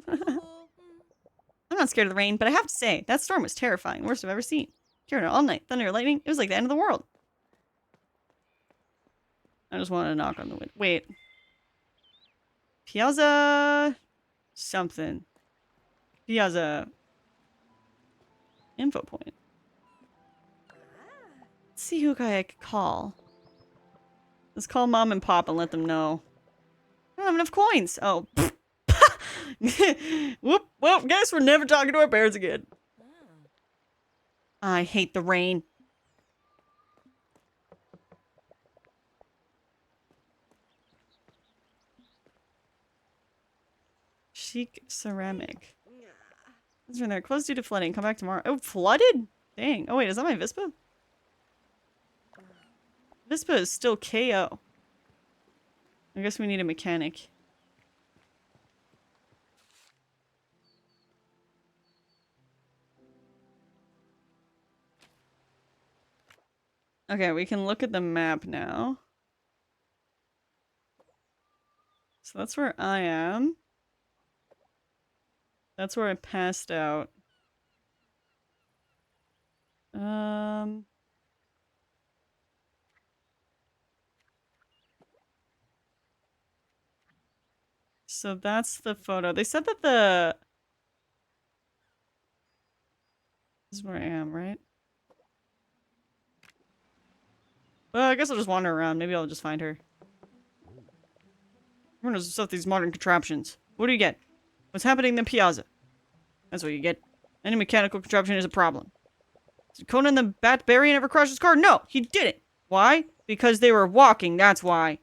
I'm not scared of the rain, but I have to say, that storm was terrifying. Worst I've ever seen. Hearing it all night. Thunder and lightning. It was like the end of the world. I just wanted to knock on the window. Wait. Piazza... something. Piazza... info point. Let's see who I could call. Let's call Mom and Pop and let them know. I don't have enough coins. Oh. Whoop. Well, guess we're never talking to our parents again. I hate the rain. Chic ceramic. It's been there. Closed due to flooding. Come back tomorrow. Oh, flooded? Dang. Oh, wait. Is that my Vispa? Vispa is still KO. I guess we need a mechanic. Okay, we can look at the map now. So that's where I am. That's where I passed out. So that's the photo. They said that this is where I am, right? Well, I guess I'll just wander around. Maybe I'll just find her. Everyone knows stuff these modern contraptions. What do you get? What's happening in the piazza? That's what you get. Any mechanical contraption is a problem. Did Conan the Batbarian ever crash his car? No, he didn't. Why? Because they were walking, that's why.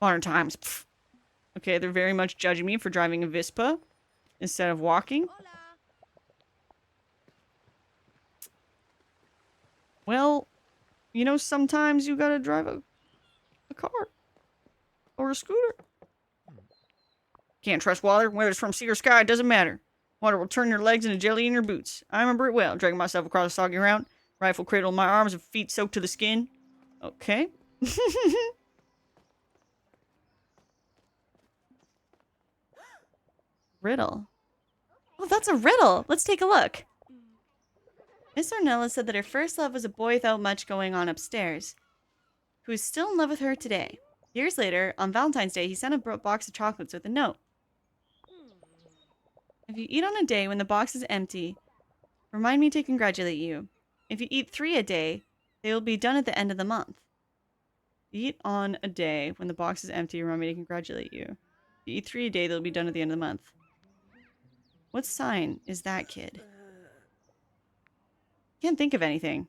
Modern times. Pfft. Okay, they're very much judging me for driving a Vespa instead of walking. Well, you know, sometimes you gotta drive a car. Or a scooter. Can't trust water. Whether it's from sea or sky, it doesn't matter. Water will turn your legs into jelly in your boots. I remember it well, dragging myself across the soggy ground, rifle cradle in my arms and feet soaked to the skin. Okay. Riddle. Oh, that's a riddle. Let's take a look. Miss Ornella said that her first love was a boy without much going on upstairs, who is still in love with her today. Years later, on Valentine's Day, he sent a box of chocolates with a note. If you eat on a day when the box is empty, remind me to congratulate you. If you eat 3 a day, they will be done at the end of the month. Eat on a day when the box is empty, remind me to congratulate you. If you eat 3 a day, they'll be done at the end of the month. What sign is that, kid? Can't think of anything.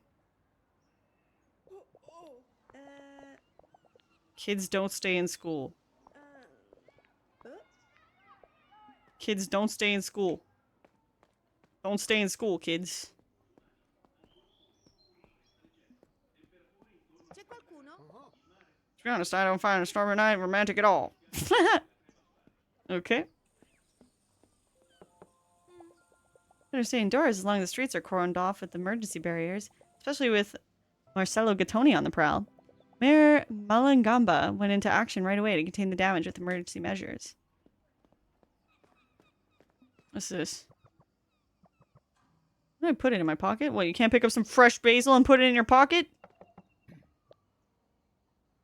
Kids don't stay in school. Kids don't stay in school. Don't stay in school, kids. To be honest, I don't find a stormy night romantic at all. Okay. Better stay indoors as long as the streets are cordoned off with emergency barriers, especially with Marcello Gattoni on the prowl. Mayor Malangamba went into action right away to contain the damage with emergency measures. What's this? What did I put it in my pocket? What, you can't pick up some fresh basil and put it in your pocket?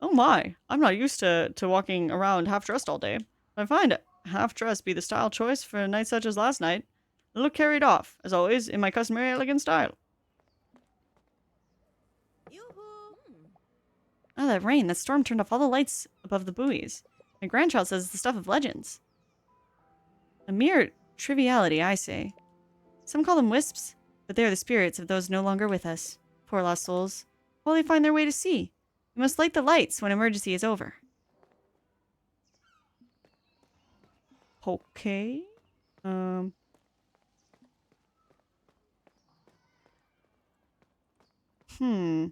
Oh my, I'm not used to walking around half-dressed all day. I find half-dressed be the style choice for a night such as last night. I look carried off, as always, in my customary elegant style. Oh, that rain. That storm turned off all the lights above the buoys. My grandchild says it's the stuff of legends. A mere triviality, I say. Some call them wisps, but they are the spirits of those no longer with us. Poor lost souls. How will they find their way to sea? We must light the lights when emergency is over. Okay. Hmm.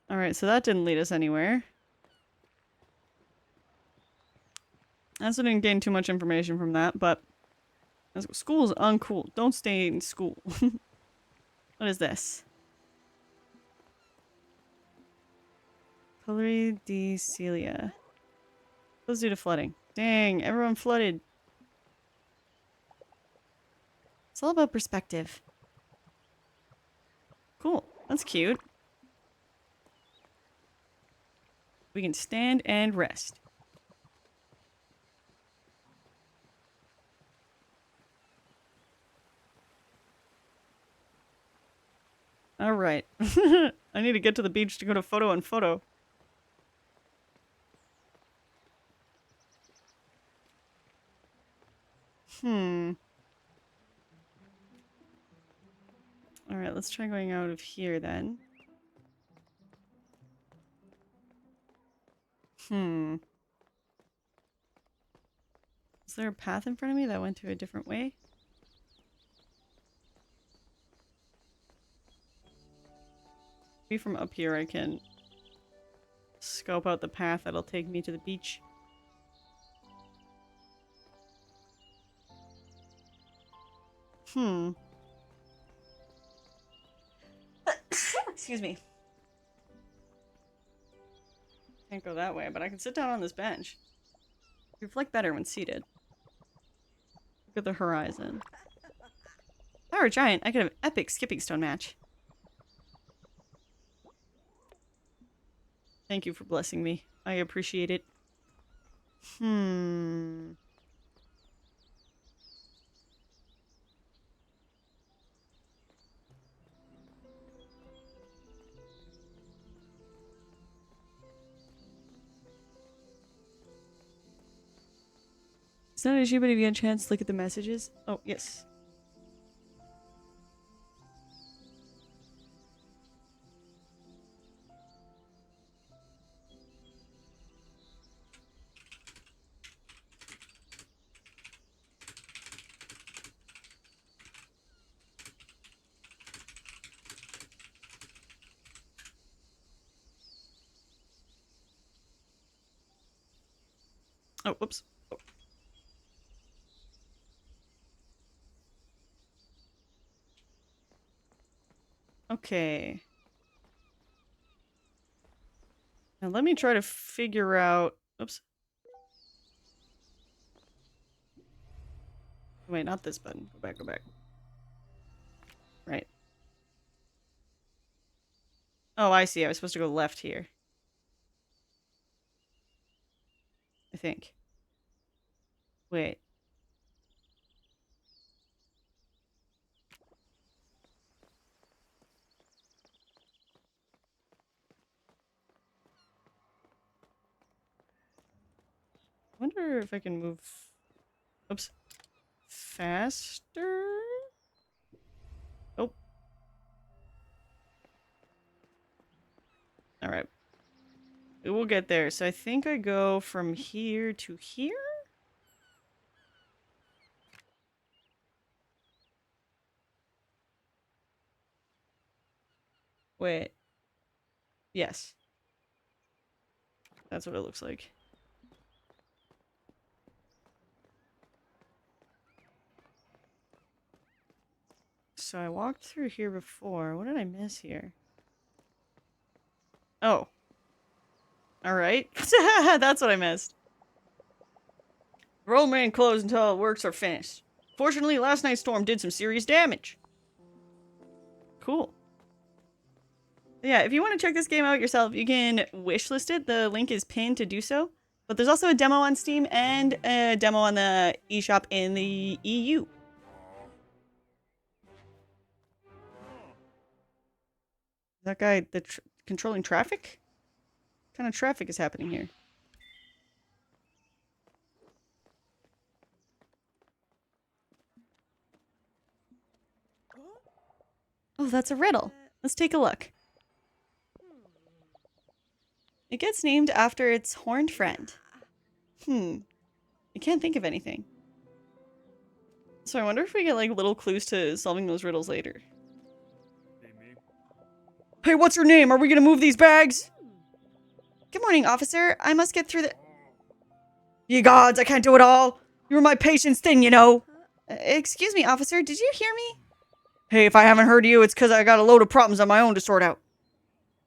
Alright, so that didn't lead us anywhere. I also didn't gain too much information from that, but school is uncool. Don't stay in school. What is this? Pillery de Celia. What's due to flooding? Dang, everyone flooded. It's all about perspective. Cool. That's cute. We can stand and rest. Alright. I need to get to the beach to go to photo and photo. Hmm. Alright, let's try going out of here then. Hmm. Is there a path in front of me that went to a different way? Maybe from up here I can scope out the path that'll take me to the beach. Hmm. Excuse me. Can't go that way, but I can sit down on this bench. You reflect better when seated. Look at the horizon. If I were a giant, I could have an epic skipping stone match. Thank you for blessing me. I appreciate it. Hmm. It's not an issue, but if you get a chance to look at the messages. Oh, yes. Oh, whoops. Oh. Okay. Now let me try to figure out... Oops. Wait, not this button. Go back, go back. Right. Oh, I see. I was supposed to go left here. I think. Wait. I wonder if I can move... Oops. Faster? Oh. Alright. We'll get there. So I think I go from here to here? Wait. Yes. That's what it looks like. So I walked through here before. What did I miss here? Oh. Alright. That's what I missed. Roll remain closed until works are finished. Fortunately, last night's storm did some serious damage. Cool. Yeah, if you want to check this game out yourself, you can wishlist it. The link is pinned to do so. But there's also a demo on Steam and a demo on the eShop in the EU. That guy, controlling traffic? What kind of traffic is happening here? Oh, that's a riddle. Let's take a look. It gets named after its horned friend. I can't think of anything. So I wonder if we get, like, little clues to solving those riddles later. Hey, what's your name? Are we gonna move these bags? Good morning, officer. I must get through the... Ye gods, I can't do it all. You were my patience thin, you know. Excuse me, officer. Did you hear me? Hey, if I haven't heard you, it's because I got a load of problems on my own to sort out.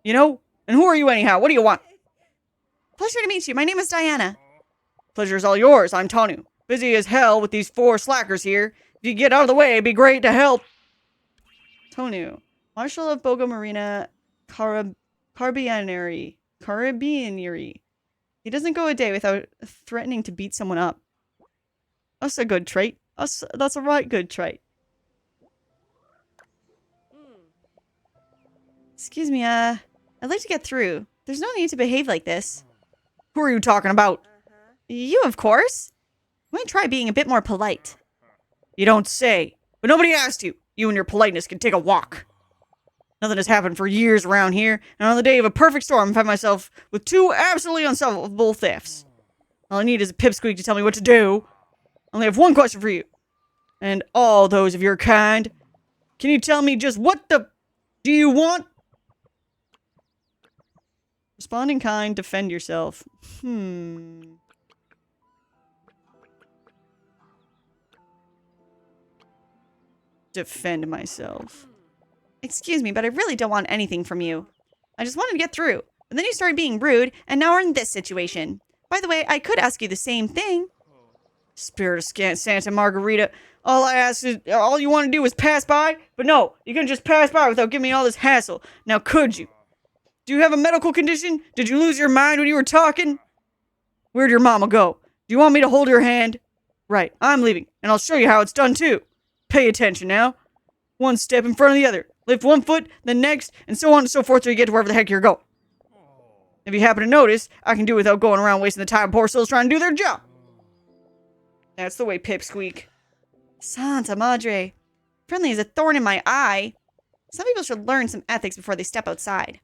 You know? And who are you anyhow? What do you want? Pleasure to meet you. My name is Diana. Pleasure's all yours. I'm Tanu. Busy as hell with these 4 slackers here. If you get out of the way, it'd be great to help. Tonu. Marshal of Bogo Marina Carabinieri. He doesn't go a day without threatening to beat someone up. That's a good trait. That's a right good trait. Excuse me, I'd like to get through. There's no need to behave like this. Who are you talking about? You, of course. You might try being a bit more polite. You don't say. But nobody asked you. You and your politeness can take a walk. Nothing has happened for years around here, and on the day of a perfect storm, I find myself with 2 absolutely unsolvable thefts. All I need is a pipsqueak to tell me what to do. I only have one question for you. And all those of your kind. Can you tell me just what the... do you want? Respond in kind, defend yourself. Defend myself. Excuse me, but I really don't want anything from you. I just wanted to get through. But then you started being rude, and now we're in this situation. By the way, I could ask you the same thing. Spirit of Santa Margarita. All I ask is, all you want to do is pass by? But no, you can just pass by without giving me all this hassle. Now could you? Do you have a medical condition? Did you lose your mind when you were talking? Where'd your mama go? Do you want me to hold your hand? Right, I'm leaving, and I'll show you how it's done too. Pay attention now. One step in front of the other. Lift one foot, then next, and so on and so forth till you get to wherever the heck you're going. If you happen to notice, I can do it without going around wasting the time of poor souls trying to do their job. That's the way pipsqueak. Santa Madre. Friendly is a thorn in my eye. Some people should learn some ethics before they step outside.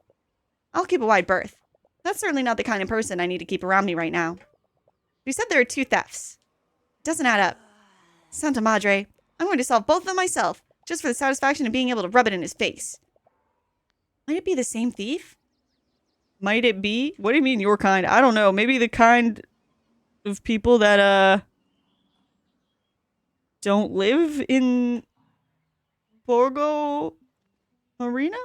I'll keep a wide berth. That's certainly not the kind of person I need to keep around me right now. You said there are 2 thefts. It doesn't add up. Santa Madre, I'm going to solve both of them myself, just for the satisfaction of being able to rub it in his face. Might it be the same thief? Might it be? What do you mean your kind? I don't know. Maybe the kind of people that, don't live in Borgo Marina?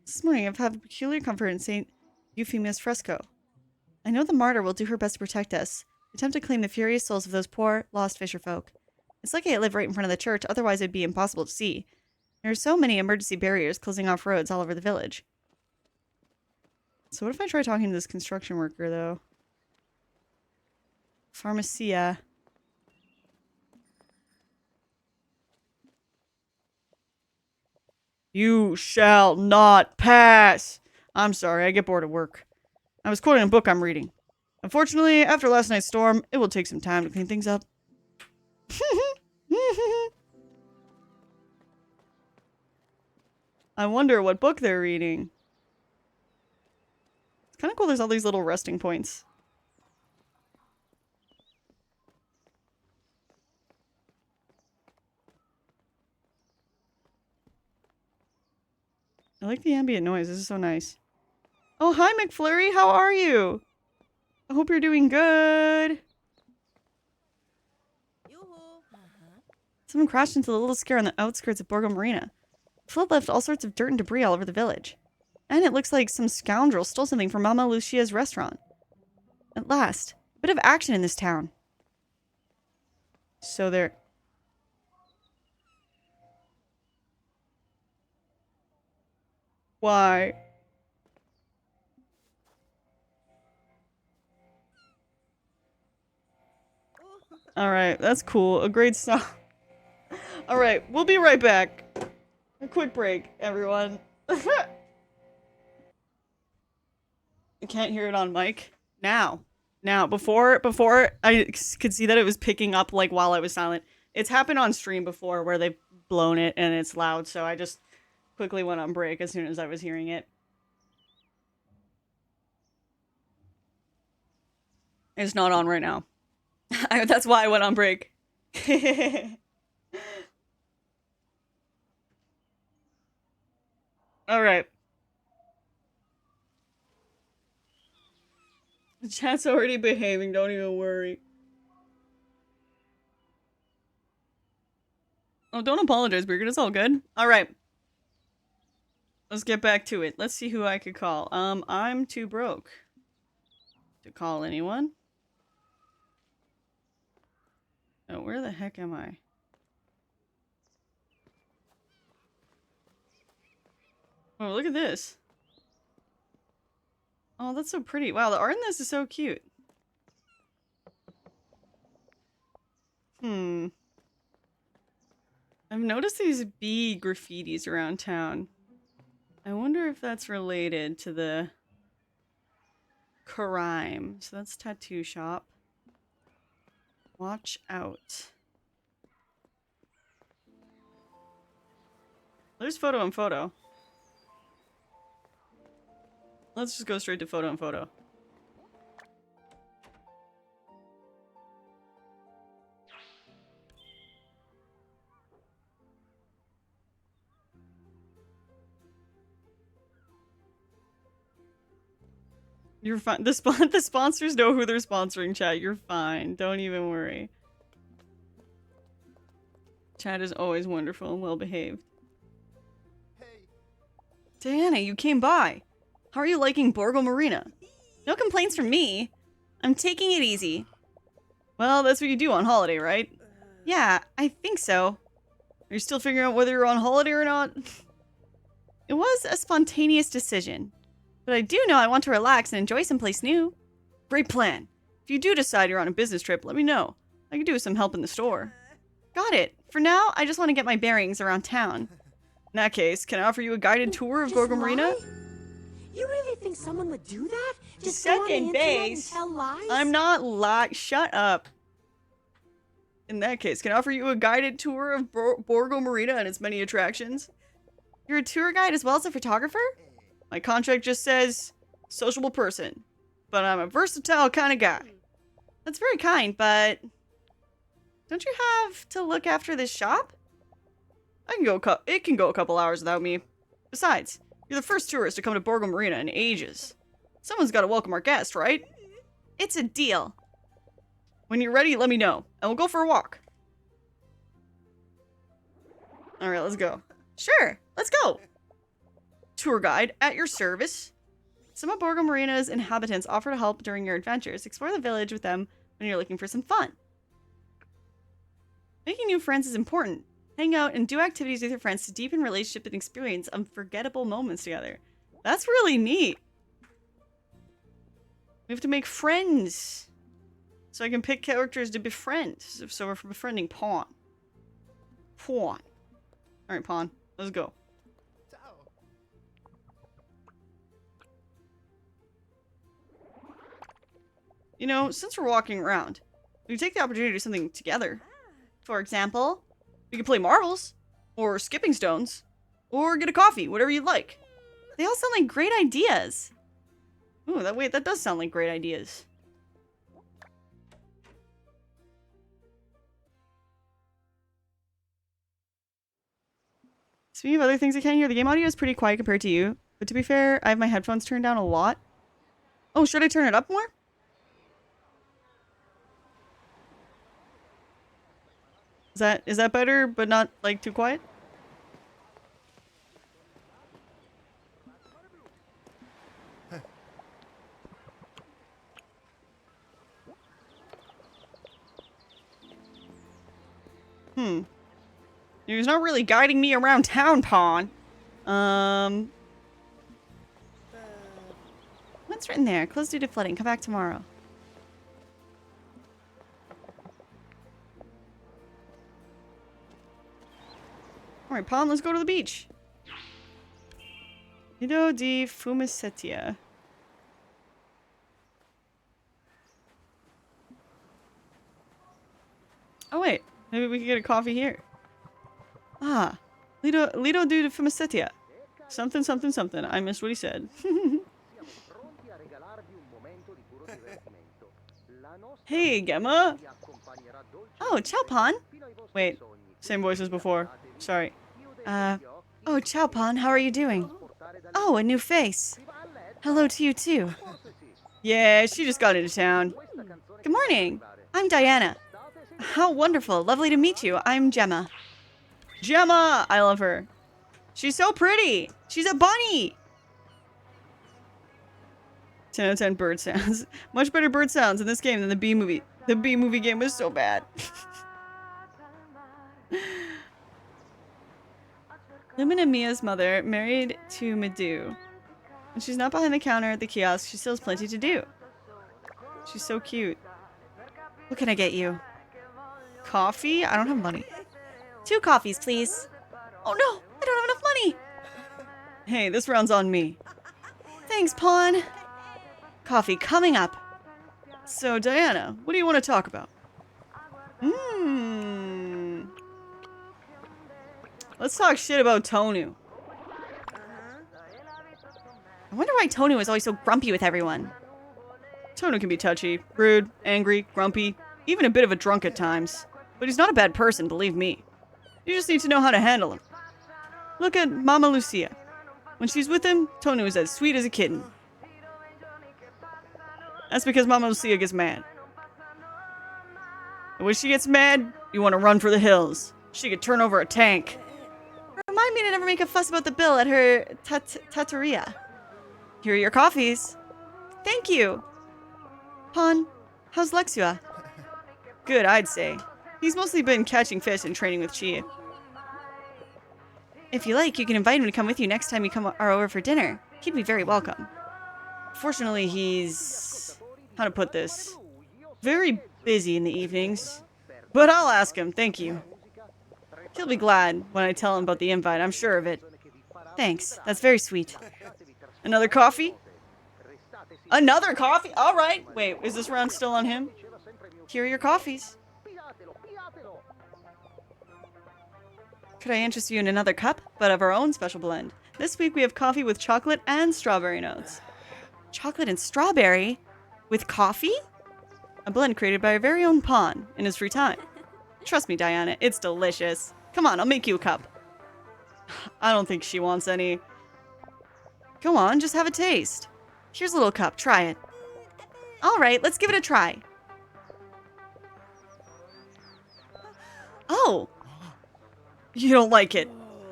This morning I've had a peculiar comfort in St. Euphemia's fresco. I know the martyr will do her best to protect us, attempt to claim the furious souls of those poor, lost fisher folk. It's lucky I live right in front of the church, otherwise it'd be impossible to see. There are so many emergency barriers closing off roads all over the village. So what if I try talking to this construction worker, though? Pharmacia. You shall not pass! I'm sorry, I get bored at work. I was quoting a book I'm reading. Unfortunately, after last night's storm, it will take some time to clean things up. I wonder what book they're reading. It's kind of cool there's all these little resting points. I like the ambient noise. This is so nice. Oh, hi, McFlurry. How are you? I hope you're doing good. Someone crashed into the little square on the outskirts of Borgo Marina. The flood left all sorts of dirt and debris all over the village. And it looks like some scoundrel stole something from Mama Lucia's restaurant. At last, a bit of action in this town. So there... Why? Alright, that's cool. A great song. Alright, we'll be right back. A quick break, everyone. I can't hear it on mic. Now. Before I could see that it was picking up, like, while I was silent. It's happened on stream before where they've blown it and it's loud, so I just quickly went on break as soon as I was hearing it. It's not on right now. That's why I went on break. Alright. The chat's already behaving, don't even worry. Oh, don't apologize, Birgit. It's all good. Alright. Let's get back to it. Let's see who I could call. I'm too broke to call anyone. Oh, where the heck am I? Oh, look at this. Oh, that's so pretty. Wow, the art in this is so cute. I've noticed these bee graffitis around town. I wonder if that's related to the crime. So that's tattoo shop. Watch out. There's photo and photo. Let's just go straight to photo and photo. You're fine. The sponsors know who they're sponsoring, chat. You're fine. Don't even worry. Chat is always wonderful and well behaved. Hey. Diana, you came by. How are you liking Borgo Marina? No complaints from me. I'm taking it easy. Well, that's what you do on holiday, right? Yeah, I think so. Are you still figuring out whether you're on holiday or not? It was a spontaneous decision. But I do know I want to relax and enjoy someplace new. Great plan. If you do decide you're on a business trip, let me know. I could do with some help in the store. Got it. For now, I just want to get my bearings around town. In that case, can I offer you a guided tour of Borgo Marina? You really think someone would do that? Just Second base. Tell lies? I'm not lying. Shut up. In that case, can I offer you a guided tour of Borgo Marina and its many attractions? You're a tour guide as well as a photographer? My contract just says sociable person, but I'm a versatile kind of guy. That's very kind, but don't you have to look after this shop? It can go a couple hours without me. Besides, you're the first tourist to come to Borgo Marina in ages. Someone's got to welcome our guest, right? It's a deal. When you're ready, let me know, and we'll go for a walk. All right, let's go. Sure, let's go. Tour guide at your service. Some of Borgo Marina's inhabitants offer to help during your adventures. Explore the village with them when you're looking for some fun. Making new friends is important. Hang out and do activities with your friends to deepen relationship and experience unforgettable moments together. That's really neat. We have to make friends. So I can pick characters to befriend. So we're befriending Pawn. Pawn. Alright, Pawn. Let's go. You know, since we're walking around, we can take the opportunity to do something together. For example, we can play marbles, or skipping stones, or get a coffee, whatever you'd like. They all sound like great ideas. Ooh, that does sound like great ideas. Speaking of other things I can't hear, the game audio is pretty quiet compared to you. But to be fair, I have my headphones turned down a lot. Oh, should I turn it up more? Is that better, but not, like, too quiet? He's not really guiding me around town, Pawn. What's written there? Closed due to flooding. Come back tomorrow. Alright, Pawn, let's go to the beach. Nido di Fumisetia. Oh wait, maybe we can get a coffee here. Ah, Lido di Fumisetia. Something, something, something. I missed what he said. Hey, Gemma. Oh, ciao, Pawn. Wait, same voice as before. Sorry. Oh, ciao, Pawn. How are you doing? Oh, a new face. Hello to you, too. Yeah, she just got into town. Good morning. I'm Diana. How wonderful. Lovely to meet you. I'm Gemma. Gemma! I love her. She's so pretty. She's a bunny. 10 out of 10 bird sounds. Much better bird sounds in this game than the B movie. The B movie game was so bad. Lumen and Mia's mother married to Medu. When she's not behind the counter at the kiosk, she still has plenty to do. She's so cute. What can I get you? Coffee? I don't have money. 2 coffees, please. Oh no, I don't have enough money. Hey, this round's on me. Thanks, Pawn. Coffee coming up. So, Diana, what do you want to talk about? Let's talk shit about Tonu. I wonder why Tonu is always so grumpy with everyone. Tonu can be touchy, rude, angry, grumpy, even a bit of a drunk at times. But he's not a bad person, believe me. You just need to know how to handle him. Look at Mama Lucia. When she's with him, Tonu is as sweet as a kitten. That's because Mama Lucia gets mad. And when she gets mad, you want to run for the hills. She could turn over a tank. Remind me to never make a fuss about the bill at her trattoria. Here are your coffees. Thank you. Pawn, how's Lexua? Good, I'd say. He's mostly been catching fish and training with Chia. If you like, you can invite him to come with you next time you are over for dinner. He'd be very welcome. Fortunately, he's... how to put this? Very busy in the evenings. But I'll ask him, thank you. He'll be glad when I tell him about the invite, I'm sure of it. Thanks, that's very sweet. Another coffee? Another coffee? Alright. Wait, is this round still on him? Here are your coffees. Could I interest you in another cup, but of our own special blend? This week we have coffee with chocolate and strawberry notes. Chocolate and strawberry? With coffee? A blend created by our very own Pawn in his free time. Trust me, Diana, it's delicious. Come on, I'll make you a cup. I don't think she wants any. Go on, just have a taste. Here's a little cup, try it. Alright, let's give it a try. Oh! You don't like it.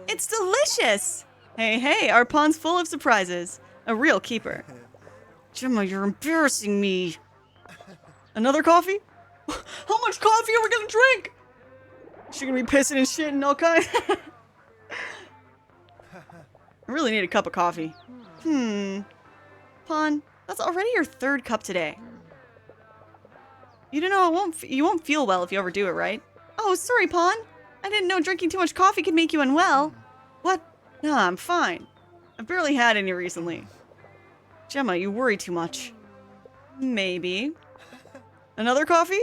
It's delicious! Hey, hey, our Pawn's full of surprises. A real keeper. Gemma, you're embarrassing me. Another coffee? How much coffee are we gonna drink? She gonna be pissing and shit and all kinds. I really need a cup of coffee. Pawn, that's already your 3rd cup today. You don't know, you won't feel well if you overdo it, right? Oh, sorry, Pawn. I didn't know drinking too much coffee could make you unwell. What? No, I'm fine. I've barely had any recently. Gemma, you worry too much. Maybe. Another coffee?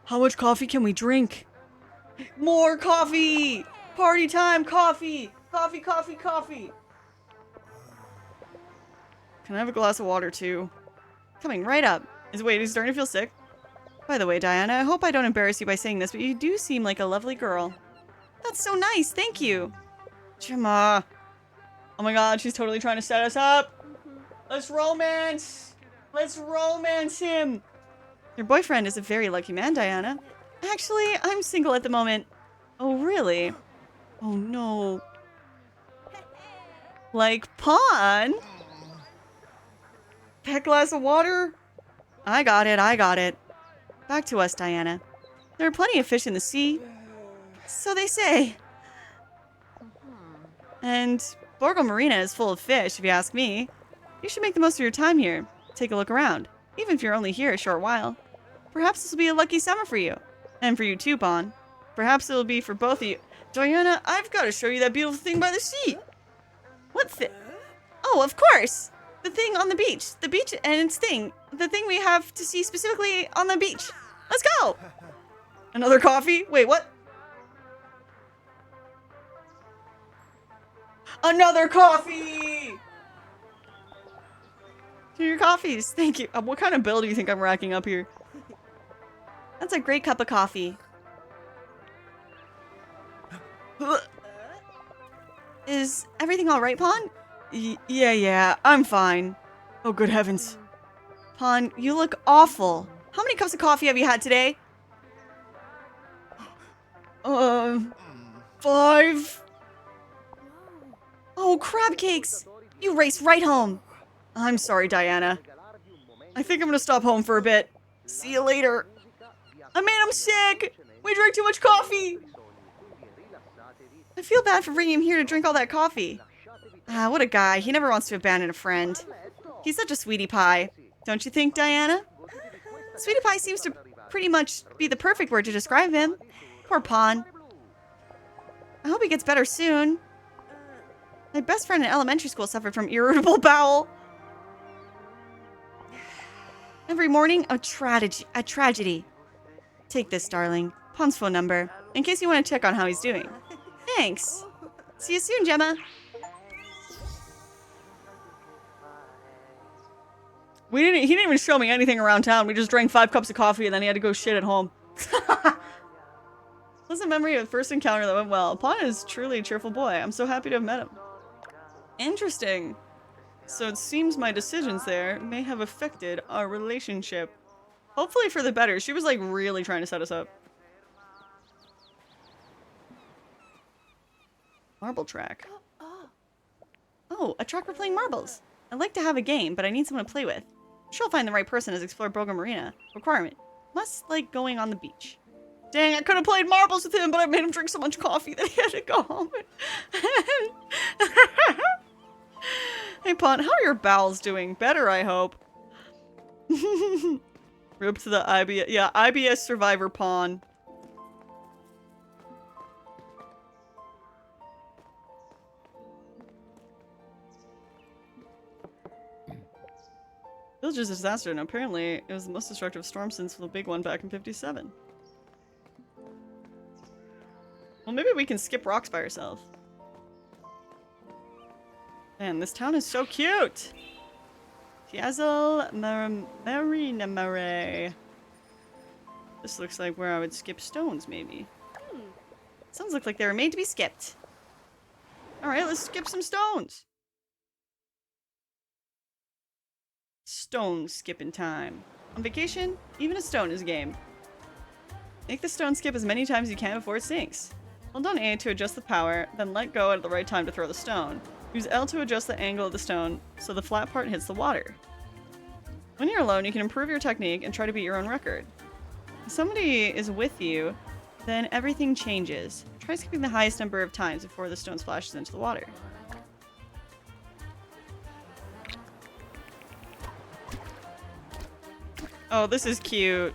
How much coffee can we drink? More coffee! Party time, coffee! Coffee, coffee, coffee! Can I have a glass of water too? Coming right up. Is he starting to feel sick? By the way, Diana, I hope I don't embarrass you by saying this, but you do seem like a lovely girl. That's so nice, thank you. Gemma. Oh my god, she's totally trying to set us up. Let's romance. Let's romance him. Your boyfriend is a very lucky man, Diana. Actually, I'm single at the moment. Oh, really? Oh no. Like Pawn? That glass of water? I got it. Back to us, Diana. There are plenty of fish in the sea. So they say. And Borgo Marina is full of fish, if you ask me. You should make the most of your time here. Take a look around, even if you're only here a short while. Perhaps this will be a lucky summer for you. And for you too, Pawn. Perhaps it'll be for both of you. Diana, I've got to show you that beautiful thing by the sea. What's it? Oh, of course! The thing on the beach. The beach and its thing. The thing we have to see specifically on the beach. Let's go! Another coffee? Wait, what? Another coffee! Here are your coffees. Thank you. What kind of bill do you think I'm racking up here? That's a great cup of coffee. Is everything all right, Pawn? Yeah, I'm fine. Oh, good heavens. Pawn, you look awful. How many cups of coffee have you had today? 5? Oh, crab cakes! You raced right home. I'm sorry, Diana. I think I'm gonna stop home for a bit. See you later. I made him sick! We drank too much coffee! I feel bad for bringing him here to drink all that coffee. Ah, what a guy. He never wants to abandon a friend. He's such a sweetie pie. Don't you think, Diana? Sweetie pie seems to pretty much be the perfect word to describe him. Poor Pawn. I hope he gets better soon. My best friend in elementary school suffered from irritable bowel. Every morning, a tragedy. Take this, darling. Pawn's phone number, in case you want to check on how he's doing. Thanks. See you soon, Gemma. He didn't even show me anything around town. We just drank 5 cups of coffee and then he had to go shit at home. Pleasant memory of the first encounter that went well. Pawn is truly a cheerful boy. I'm so happy to have met him. Interesting. So it seems my decisions there may have affected our relationship. Hopefully for the better. She was like really trying to set us up. Marble track. Oh, a track for playing marbles. I'd like to have a game, but I need someone to play with. I'm sure I'll find the right person as explore Boga Marina. Requirement. Must like going on the beach. Dang, I could have played marbles with him, but I made him drink so much coffee that he had to go home. Hey, Pawn, how are your bowels doing? Better, I hope. Rip to the IBS. Yeah, IBS survivor Pawn. Village's disaster, and apparently it was the most destructive storm since the big one back in 57. Well, maybe we can skip rocks by ourselves. Man, this town is so cute! Tiazel Marinamare. This looks like where I would skip stones, maybe. Stones look like they were made to be skipped. Alright, let's skip some stones. Stone skipping time. On vacation, even a stone is a game. Make the stone skip as many times as you can before it sinks. Hold down A to adjust the power, then let go at the right time to throw the stone. Use L to adjust the angle of the stone so the flat part hits the water. When you're alone, you can improve your technique and try to beat your own record. If somebody is with you, then everything changes. Try skipping the highest number of times before the stone splashes into the water. Oh, this is cute.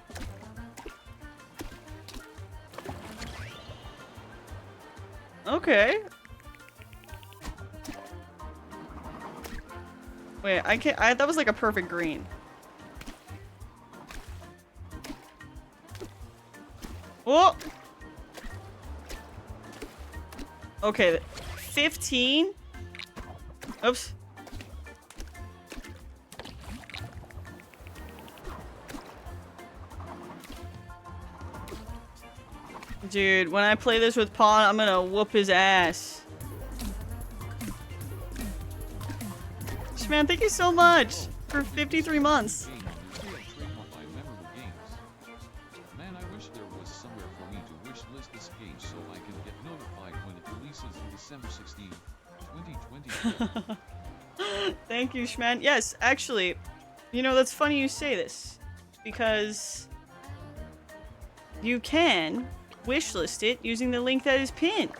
Okay. Wait, I can't. That was like a perfect green. Oh! Okay, 15? Oops. Dude, when I play this with Pawn, I'm gonna whoop his ass. Man, thank you so much for 53 months. Man, I wish there was somewhere for me to wish list this game so I can get notified when it releases December 16, 2020. Thank you, Shman. Yes, actually, you know, that's funny you say this, because you can wishlist it using the link that is pinned.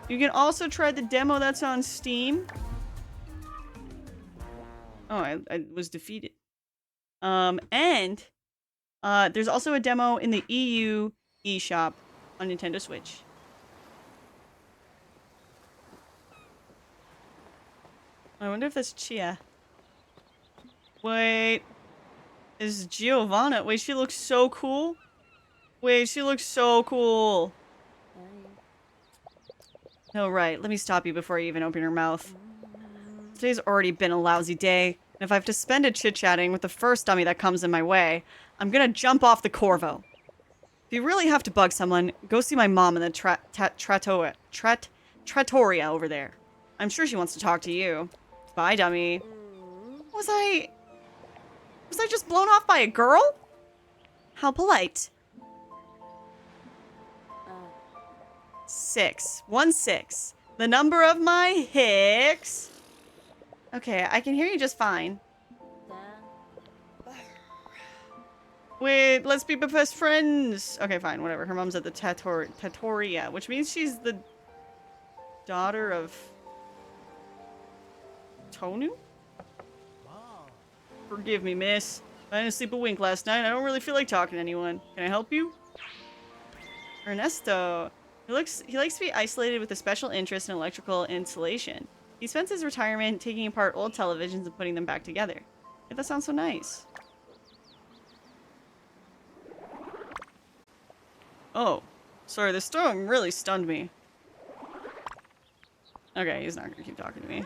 You can also try the demo that's on Steam. Oh, I was defeated. And there's also a demo in the EU eShop on Nintendo Switch. I wonder if that's Chia. Wait. Is Giovanna? Wait, she looks so cool. Wait, she looks so cool. No, right. Let me stop you before you even open your mouth. Today's already been a lousy day, and if I have to spend it chit-chatting with the first dummy that comes in my way, I'm gonna jump off the Corvo. If you really have to bug someone, go see my mom in the trattoria over there. I'm sure she wants to talk to you. Bye, dummy. Was I just blown off by a girl? How polite. 6. 1 6. The number of my hicks. Okay, I can hear you just fine. Wait, let's be best friends. Okay, fine, whatever. Her mom's at the trattoria, which means she's the daughter of Tonu? Forgive me, miss. I didn't sleep a wink last night. I don't really feel like talking to anyone. Can I help you? Ernesto. He likes to be isolated with a special interest in electrical insulation. He spends his retirement taking apart old televisions and putting them back together. Yeah, that sounds so nice. Oh, sorry, the storm really stunned me. Okay, he's not gonna keep talking to me.